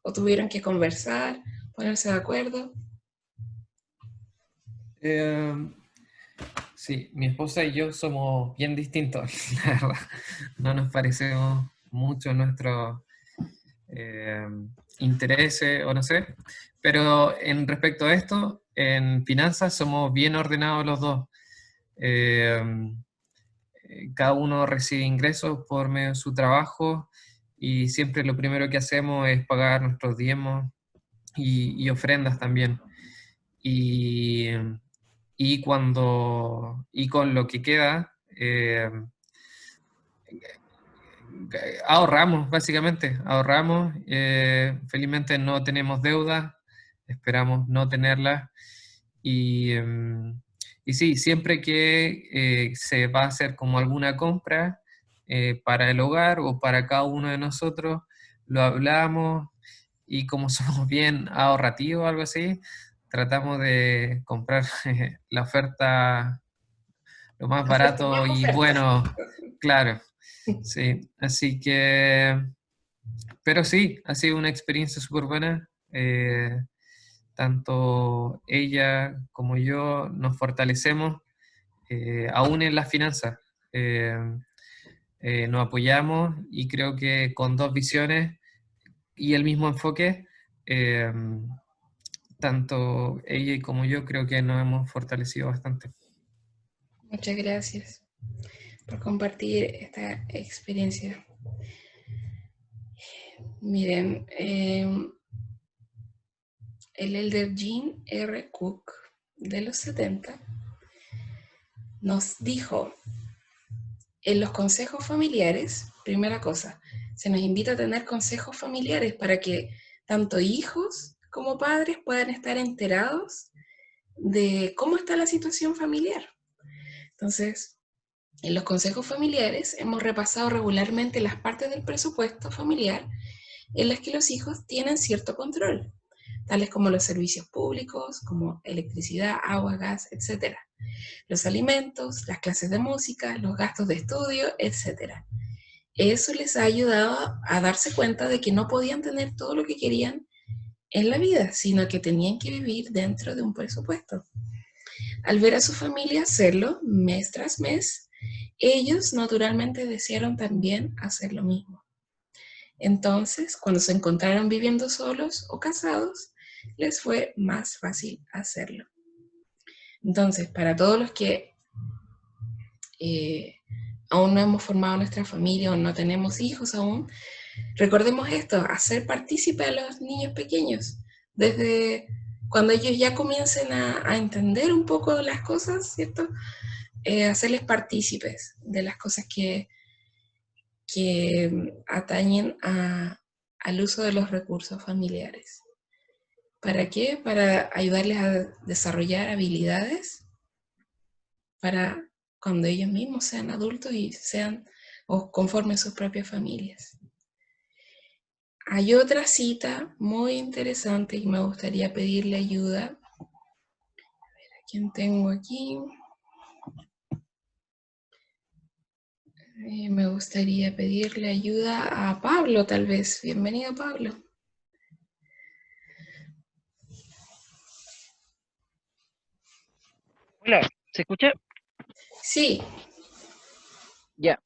o tuvieron que conversar, ponerse de acuerdo. Sí, mi esposa y yo somos bien distintos, la verdad. No nos parecemos mucho nuestros intereses o no sé. Pero en respecto a esto, en finanzas somos bien ordenados los dos. Cada uno recibe ingresos por medio de su trabajo y siempre lo primero que hacemos es pagar nuestros diezmos y ofrendas también. Y, y con lo que queda, ahorramos, básicamente, ahorramos. Felizmente no tenemos deuda, esperamos no tenerla. Y sí, siempre que se va a hacer como alguna compra para el hogar o para cada uno de nosotros, lo hablamos y como somos bien ahorrativos o algo así, tratamos de comprar la oferta lo más La oferta barato más y oferta. bueno, claro, sí. Así que, pero sí, ha sido una experiencia súper buena. Tanto ella como yo nos fortalecemos, aún en las finanzas. Eh, Nos apoyamos y creo que con dos visiones y el mismo enfoque, eh, tanto ella como yo creo que nos hemos fortalecido bastante. Muchas gracias por compartir esta experiencia. Miren, el elder Jean R. Cook de los 70 nos dijo, en los consejos familiares, primera cosa, se nos invita a tener consejos familiares para que tanto hijos como padres puedan estar enterados de cómo está la situación familiar. Entonces, en los consejos familiares hemos repasado regularmente las partes del presupuesto familiar en las que los hijos tienen cierto control, tales como los servicios públicos, como electricidad, agua, gas, etc. Los alimentos, las clases de música, los gastos de estudio, etc. Eso les ha ayudado a darse cuenta de que no podían tener todo lo que querían en la vida, sino que tenían que vivir dentro de un presupuesto. Al ver a su familia hacerlo mes tras mes, ellos naturalmente desearon también hacer lo mismo. Entonces, cuando se encontraron viviendo solos o casados, les fue más fácil hacerlo. Entonces, para todos los que aún no hemos formado nuestra familia o no tenemos hijos aún, recordemos esto, hacer partícipe a los niños pequeños, desde cuando ellos ya comiencen a entender un poco las cosas, ¿cierto? Hacerles partícipes de las cosas que atañen al uso de los recursos familiares. ¿Para qué? Para ayudarles a desarrollar habilidades para cuando ellos mismos sean adultos y sean o conformen sus propias familias. Hay otra cita muy interesante y me gustaría pedirle ayuda. A ver, ¿a quién tengo aquí? Me gustaría pedirle ayuda a Pablo, tal vez. Bienvenido, Pablo. Hola, ¿se escucha? Sí, Ya.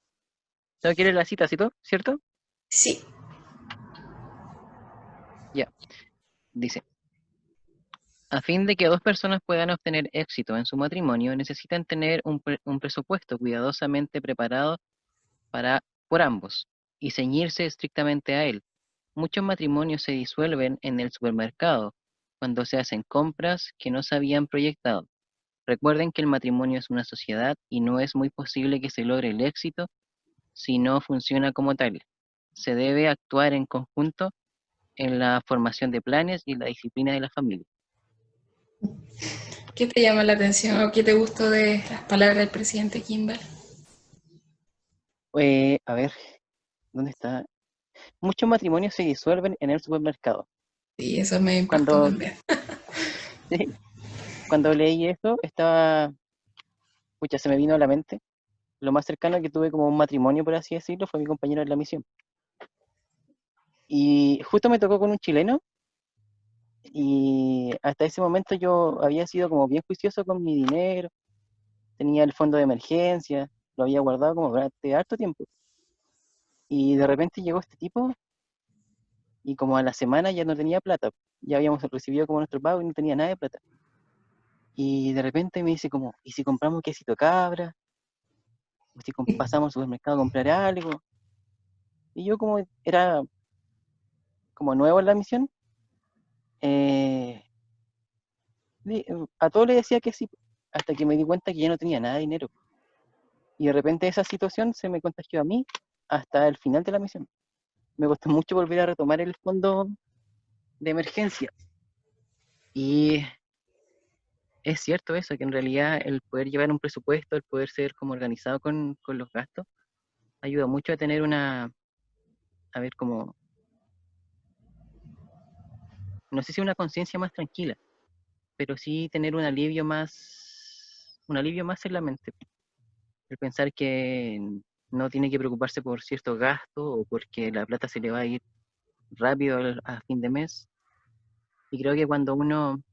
¿Sabes qué es la cita, cierto? sí. Ya. Dice, a fin de que dos personas puedan obtener éxito en su matrimonio, necesitan tener un presupuesto cuidadosamente preparado por ambos y ceñirse estrictamente a él. Muchos matrimonios se disuelven en el supermercado cuando se hacen compras que no se habían proyectado. Recuerden que el matrimonio es una sociedad y no es muy posible que se logre el éxito si no funciona como tal. Se debe actuar en conjunto en la formación de planes y la disciplina de la familia. ¿Qué te llama la atención o qué te gustó de las palabras del presidente Kimball? A ver, ¿dónde está? Muchos matrimonios se disuelven en el supermercado. Sí, eso me impactó Cuando, también. sí, cuando leí esto, se me vino a la mente. Lo más cercano que tuve como un matrimonio, por así decirlo, fue mi compañero en la misión. Y justo me tocó con un chileno, y hasta ese momento yo había sido como bien juicioso con mi dinero, tenía el fondo de emergencia, lo había guardado como durante harto tiempo. Y de repente llegó este tipo, y como a la semana ya no tenía plata. Ya habíamos recibido como nuestro pago y no tenía nada de plata. Y de repente me dice como, ¿y si compramos quesito cabra? ¿O si pasamos al supermercado a comprar algo? Y yo como era como nuevo en la misión, eh, a todo le decía que sí, hasta que me di cuenta que ya no tenía nada de dinero. Y de repente esa situación se me contagió a mí hasta el final de la misión. Me costó mucho volver a retomar el fondo de emergencia. Y es cierto eso, que en realidad el poder llevar un presupuesto, el poder ser como organizado con los gastos, ayuda mucho a tener a ver, como, no sé si una conciencia más tranquila, pero sí tener un alivio más en la mente. El pensar que no tiene que preocuparse por ciertos gastos o porque la plata se le va a ir rápido a fin de mes. Y creo que cuando uno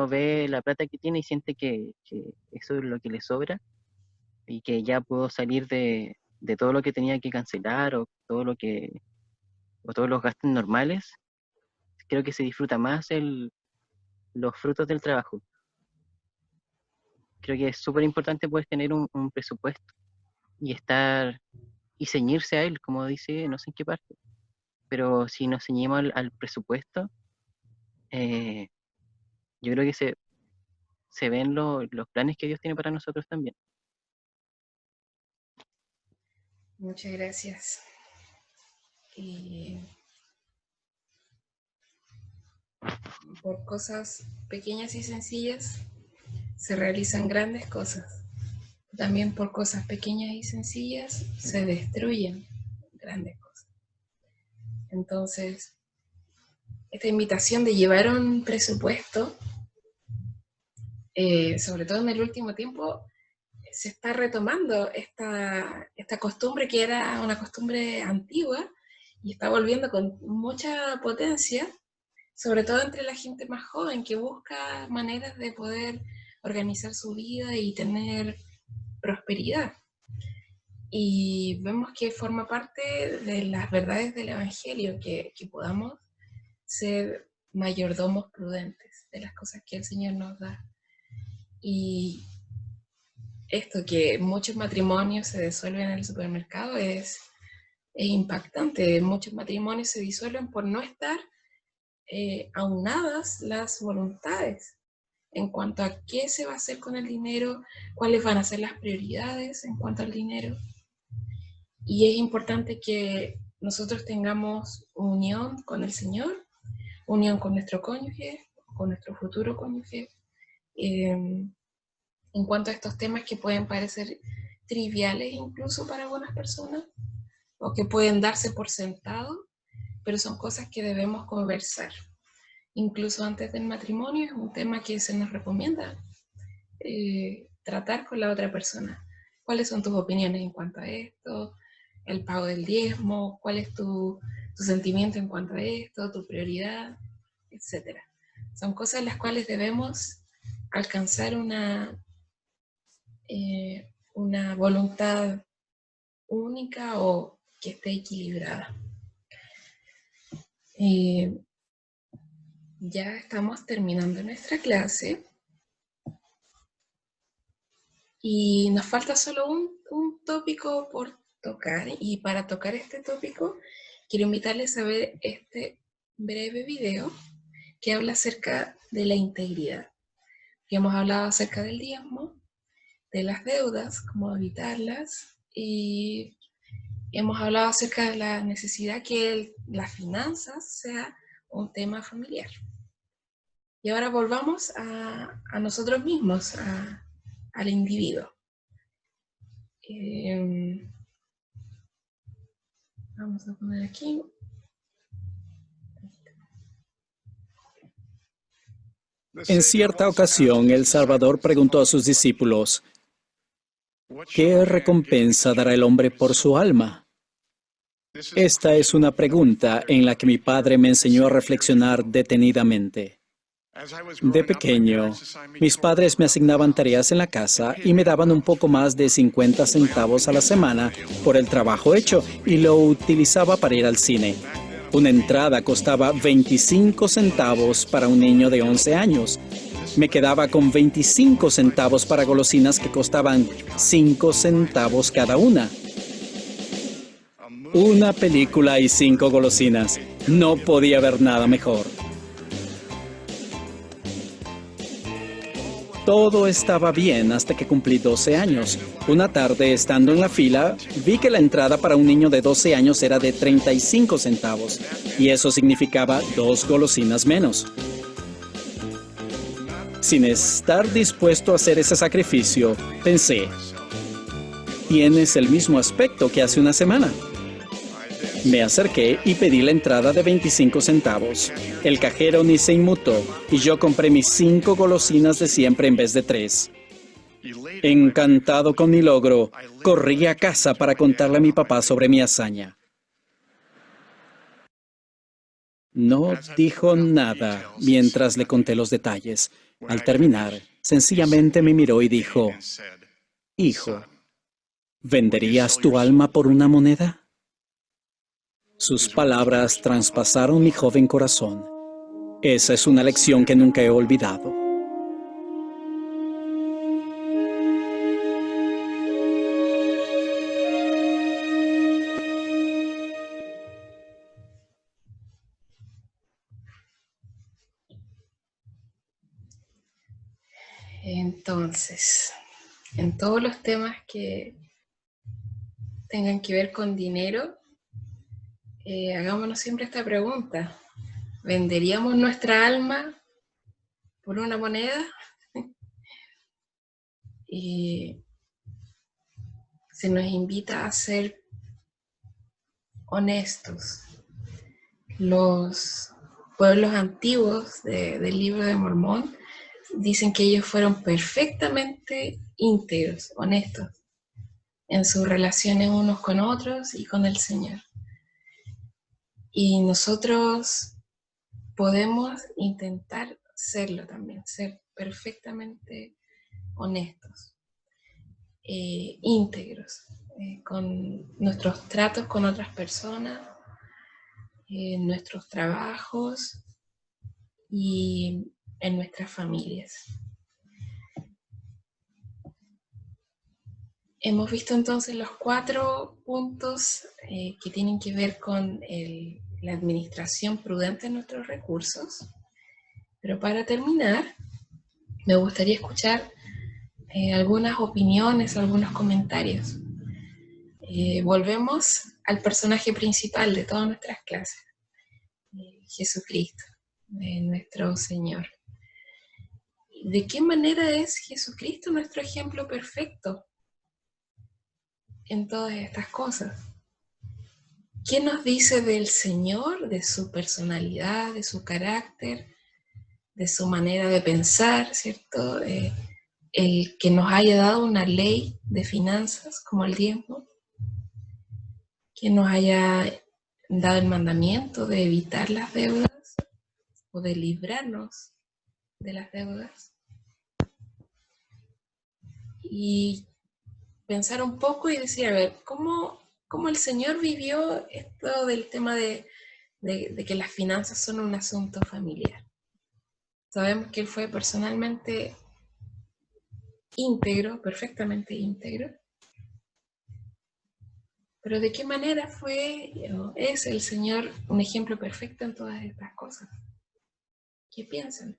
ve la plata que tiene y siente que eso es lo que le sobra y que ya pudo salir de todo lo que tenía que cancelar o todos los gastos normales, creo que se disfruta más los frutos del trabajo. Creo que es súper importante poder tener un presupuesto y y ceñirse a él, como dice, no sé en qué parte, pero si nos ceñimos al presupuesto, eh, yo creo que se ven los planes que Dios tiene para nosotros también. Muchas gracias. Por cosas pequeñas y sencillas se realizan grandes cosas. También por cosas pequeñas y sencillas se destruyen grandes cosas. Entonces, esta invitación de llevar un presupuesto, sobre todo en el último tiempo, se está retomando esta costumbre que era una costumbre antigua y está volviendo con mucha potencia, sobre todo entre la gente más joven que busca maneras de poder organizar su vida y tener prosperidad. Y vemos que forma parte de las verdades del Evangelio, que podamos ser mayordomos prudentes de las cosas que el Señor nos da. Y esto que muchos matrimonios se disuelven en el supermercado es impactante. Muchos matrimonios se disuelven por no estar aunadas las voluntades en cuanto a qué se va a hacer con el dinero, cuáles van a ser las prioridades en cuanto al dinero. Y es importante que nosotros tengamos unión con el Señor, unión con nuestro cónyuge, con nuestro futuro cónyuge, en cuanto a estos temas que pueden parecer triviales incluso para algunas personas, o que pueden darse por sentado, pero son cosas que debemos conversar. Incluso antes del matrimonio es un tema que se nos recomienda tratar con la otra persona. ¿Cuáles son tus opiniones en cuanto a esto? El pago del diezmo, ¿cuál es tu sentimiento en cuanto a esto? Tu prioridad, etcétera. Son cosas en las cuales debemos alcanzar una voluntad única o que esté equilibrada. Ya estamos terminando nuestra clase y nos falta solo un tópico por tocar, y para tocar este tópico quiero invitarles a ver este breve video que habla acerca de la integridad. Ya hemos hablado acerca del diezmo, de las deudas, cómo evitarlas, y hemos hablado acerca de la necesidad que las finanzas sea un tema familiar. Y ahora volvamos a nosotros mismos, al individuo. Vamos a poner aquí. En cierta ocasión, el Salvador preguntó a sus discípulos, ¿qué recompensa dará el hombre por su alma? Esta es una pregunta en la que mi padre me enseñó a reflexionar detenidamente. De pequeño, mis padres me asignaban tareas en la casa y me daban un poco más de 50 centavos a la semana por el trabajo hecho y lo utilizaba para ir al cine. Una entrada costaba 25 centavos para un niño de 11 años. Me quedaba con 25 centavos para golosinas que costaban 5 centavos cada una. Una película y 5 golosinas. No podía haber nada mejor. Todo estaba bien hasta que cumplí 12 años. Una tarde, estando en la fila, vi que la entrada para un niño de 12 años era de 35 centavos, y eso significaba 2 golosinas menos. Sin estar dispuesto a hacer ese sacrificio, pensé, tienes el mismo aspecto que hace una semana. Me acerqué y pedí la entrada de 25 centavos. El cajero ni se inmutó y yo compré mis 5 golosinas de siempre en vez de 3. Encantado con mi logro, corrí a casa para contarle a mi papá sobre mi hazaña. No dijo nada mientras le conté los detalles. Al terminar, sencillamente me miró y dijo, «Hijo, ¿venderías tu alma por una moneda?» Sus palabras traspasaron mi joven corazón. Esa es una lección que nunca he olvidado. Entonces, en todos los temas que tengan que ver con dinero, hagámonos siempre esta pregunta. ¿Venderíamos nuestra alma por una moneda? Y se nos invita a ser honestos. Los pueblos antiguos del Libro de Mormón dicen que ellos fueron perfectamente íntegros, honestos, en sus relaciones unos con otros y con el Señor. Y nosotros podemos intentar serlo también, ser perfectamente honestos, íntegros, con nuestros tratos con otras personas, nuestros trabajos y en nuestras familias. Hemos visto entonces los 4 puntos que tienen que ver con la administración prudente de nuestros recursos. Pero para terminar, me gustaría escuchar algunas opiniones, algunos comentarios. Volvemos al personaje principal de todas nuestras clases, Jesucristo, nuestro Señor. ¿De qué manera es Jesucristo nuestro ejemplo perfecto en todas estas cosas? ¿Qué nos dice del Señor, de su personalidad, de su carácter, de su manera de pensar, ¿cierto? El que nos haya dado una ley de finanzas como el diezmo, que nos haya dado el mandamiento de evitar las deudas o de librarnos de las deudas. Y pensar un poco y decir, a ver, ¿cómo el Señor vivió esto del tema de que las finanzas son un asunto familiar? Sabemos que Él fue personalmente íntegro, perfectamente íntegro, Pero ¿de qué manera fue, es el Señor un ejemplo perfecto en todas estas cosas? ¿Qué piensan?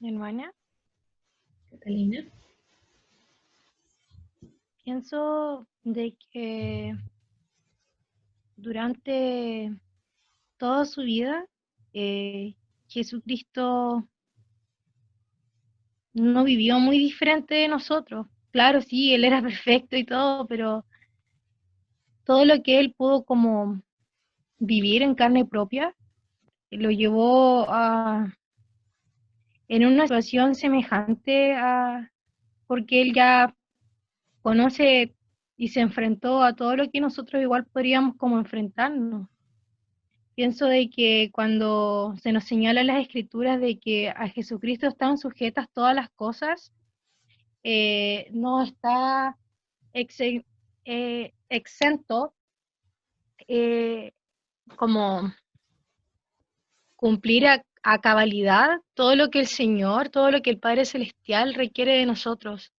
Hermana, Catalina. pienso de que durante toda su vida, Jesucristo no vivió muy diferente de nosotros. Claro, sí, él era perfecto y todo, pero todo lo que él pudo como vivir en carne propia, lo llevó en una situación semejante porque él ya conoce y se enfrentó a todo lo que nosotros igual podríamos como enfrentarnos. Pienso de que cuando se nos señala en las escrituras de que a Jesucristo están sujetas todas las cosas, no está exento como cumplir a cabalidad todo lo que el Señor, todo lo que el Padre Celestial requiere de nosotros.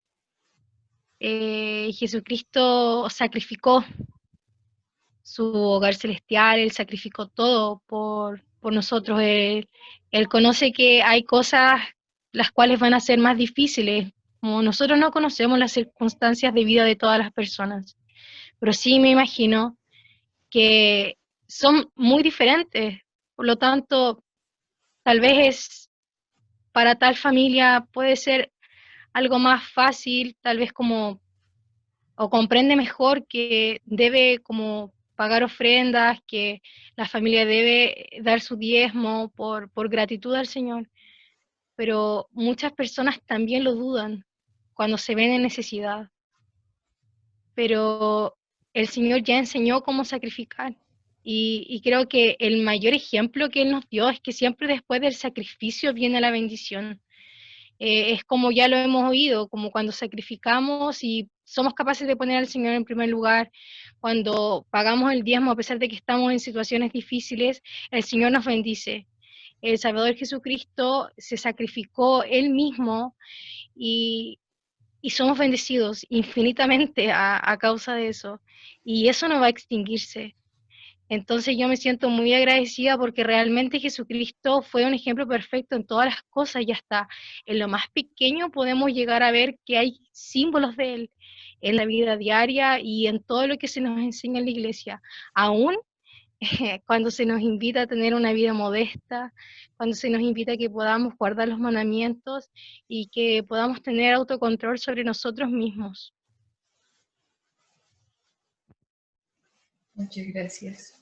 Jesucristo sacrificó su hogar celestial, Él sacrificó todo por nosotros. Él conoce que hay cosas las cuales van a ser más difíciles, como nosotros no conocemos las circunstancias de vida de todas las personas, pero sí me imagino que son muy diferentes, por lo tanto, tal vez para tal familia puede ser algo más fácil, tal vez como, o comprende mejor que debe como pagar ofrendas, que la familia debe dar su diezmo por gratitud al Señor, pero muchas personas también lo dudan cuando se ven en necesidad, pero el Señor ya enseñó cómo sacrificar. Y creo que el mayor ejemplo que Él nos dio es que siempre después del sacrificio viene la bendición. Es como ya lo hemos oído, como cuando sacrificamos y somos capaces de poner al Señor en primer lugar, cuando pagamos el diezmo a pesar de que estamos en situaciones difíciles, el Señor nos bendice. El Salvador Jesucristo se sacrificó Él mismo y, y somos bendecidos infinitamente a causa de eso. Y eso no va a extinguirse. Entonces yo me siento muy agradecida porque realmente Jesucristo fue un ejemplo perfecto en todas las cosas y hasta en lo más pequeño podemos llegar a ver que hay símbolos de Él en la vida diaria y en todo lo que se nos enseña en la iglesia. Aún cuando se nos invita a tener una vida modesta, cuando se nos invita a que podamos guardar los mandamientos y que podamos tener autocontrol sobre nosotros mismos. Muchas gracias.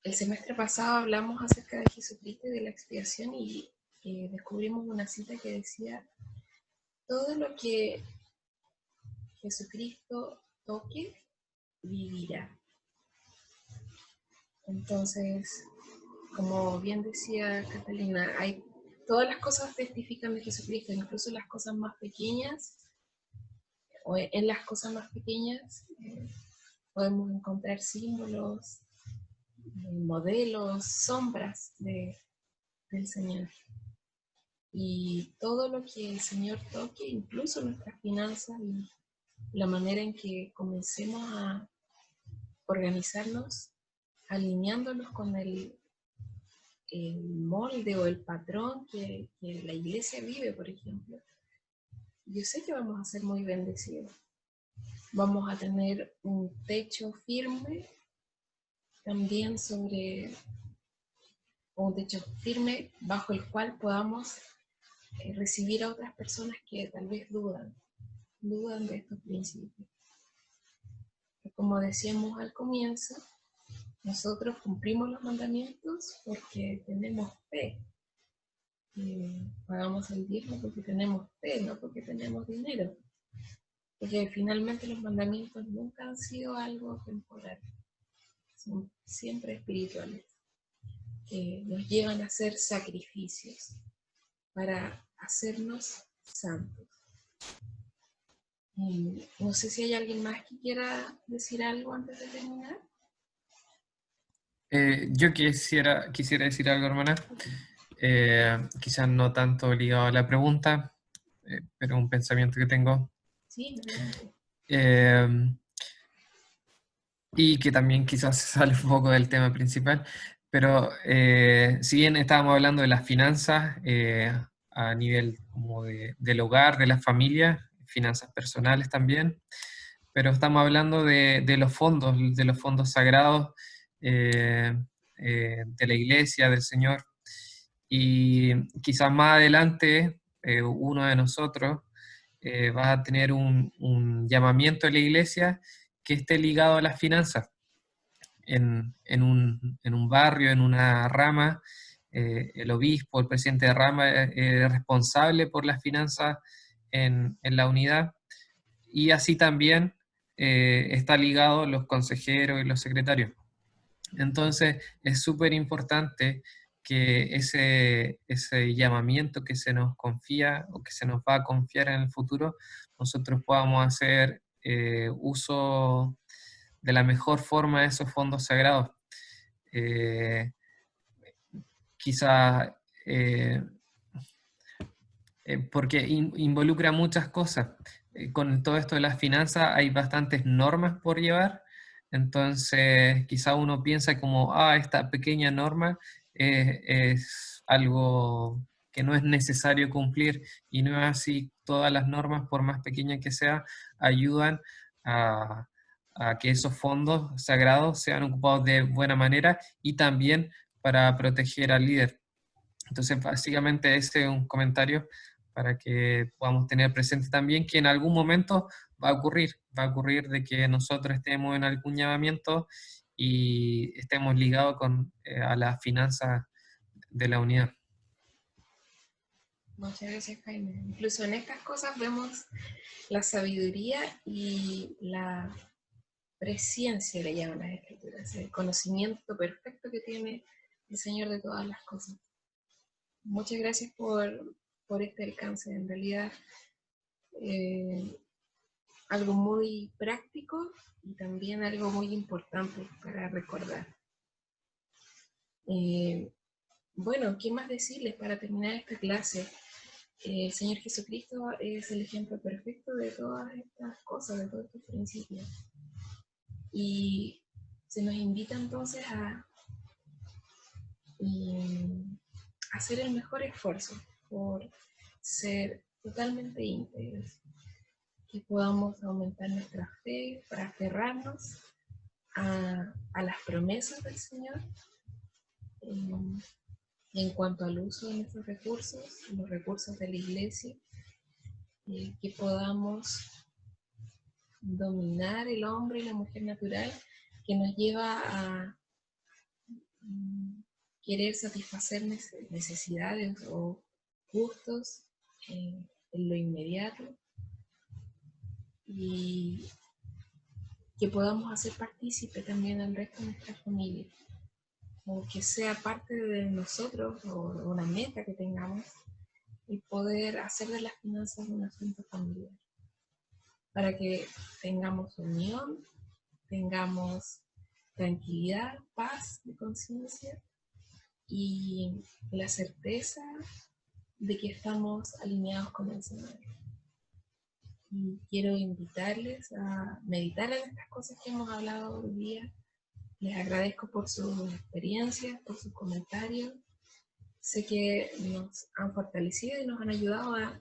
El semestre pasado hablamos acerca de Jesucristo y de la expiación y descubrimos una cita que decía, todo lo que Jesucristo toque, vivirá. Entonces, como bien decía Catalina, todas las cosas testifican de Jesucristo, incluso las cosas más pequeñas, o en las cosas más pequeñas podemos encontrar símbolos, modelos, sombras del Señor. Y todo lo que el Señor toque, incluso nuestras finanzas y la manera en que comencemos a organizarnos, alineándonos con el molde o el patrón que la iglesia vive, por ejemplo. Yo sé que vamos a ser muy bendecidos. Vamos a tener un techo firme también sobre un techo firme bajo el cual podamos recibir a otras personas que tal vez dudan de estos principios. Y como decíamos al comienzo, nosotros cumplimos los mandamientos porque tenemos fe. pagamos el diezmo porque tenemos fe, no porque tenemos dinero. Porque finalmente los mandamientos nunca han sido algo temporal, son siempre espirituales, que nos llevan a hacer sacrificios para hacernos santos. No sé si hay alguien más que quiera decir algo antes de terminar. Yo quisiera decir algo, hermana. Quizás no tanto ligado a la pregunta, pero un pensamiento que tengo. Sí, adelante. Y que también quizás sale un poco del tema principal, pero si bien estábamos hablando de las finanzas a nivel como del hogar, de la familia, finanzas personales también, pero estamos hablando de los fondos sagrados de la iglesia, del Señor, y quizás más adelante uno de nosotros va a tener un llamamiento de la iglesia que esté ligado a las finanzas. En un barrio, en una rama, el obispo, el presidente de rama es responsable por las finanzas en la unidad, y así también está ligado los consejeros y los secretarios. Entonces es súper importante que ese llamamiento que se nos confía o que se nos va a confiar en el futuro, nosotros podamos hacer uso de la mejor forma de esos fondos sagrados. Quizá porque involucra muchas cosas. Con todo esto de las finanzas hay bastantes normas por llevar, entonces quizá uno piensa como, esta pequeña norma es algo que no es necesario cumplir, y no es así. Todas las normas, por más pequeñas que sean, ayudan a que esos fondos sagrados sean ocupados de buena manera, y también para proteger al líder. Entonces, básicamente ese es un comentario para que podamos tener presente también que en algún momento va a ocurrir de que nosotros estemos en algún llamamiento y estemos ligados a las finanzas de la unidad. Muchas gracias, Jaime. Incluso en estas cosas vemos la sabiduría y la presciencia, le llaman las escrituras, el conocimiento perfecto que tiene el Señor de todas las cosas. Muchas gracias por este alcance. En realidad, algo muy práctico y también algo muy importante para recordar. Bueno, ¿qué más decirles para terminar esta clase? El Señor Jesucristo es el ejemplo perfecto de todas estas cosas, de todos estos principios. Y se nos invita entonces a hacer el mejor esfuerzo por ser totalmente íntegros, que podamos aumentar nuestra fe para aferrarnos a las promesas del Señor en cuanto al uso de nuestros recursos, los recursos de la iglesia, que podamos dominar el hombre y la mujer natural, que nos lleva a querer satisfacer necesidades o gustos en lo inmediato, y que podamos hacer partícipe también al resto de nuestra familia, o que sea parte de nosotros, o una meta que tengamos, y poder hacer de las finanzas un asunto familiar, para que tengamos unión, tengamos tranquilidad, paz de conciencia y la certeza de que estamos alineados con el Señor. Y quiero invitarles a meditar en estas cosas que hemos hablado hoy día. Les agradezco por sus experiencias, por sus comentarios. Sé que nos han fortalecido y nos han ayudado a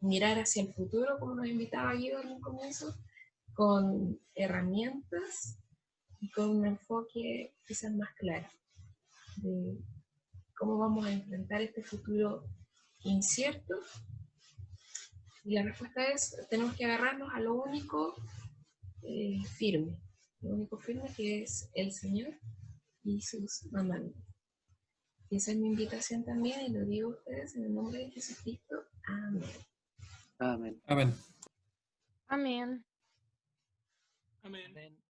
mirar hacia el futuro, como nos invitaba Guido en un comienzo, con herramientas y con un enfoque quizás más claro de cómo vamos a enfrentar este futuro incierto. Y la respuesta es, tenemos que agarrarnos a lo único firme, lo único firme, que es el Señor y sus mandamientos. Y esa es mi invitación también, y lo digo a ustedes en el nombre de Jesucristo. Amén. Amén. Amén. Amén. Amén.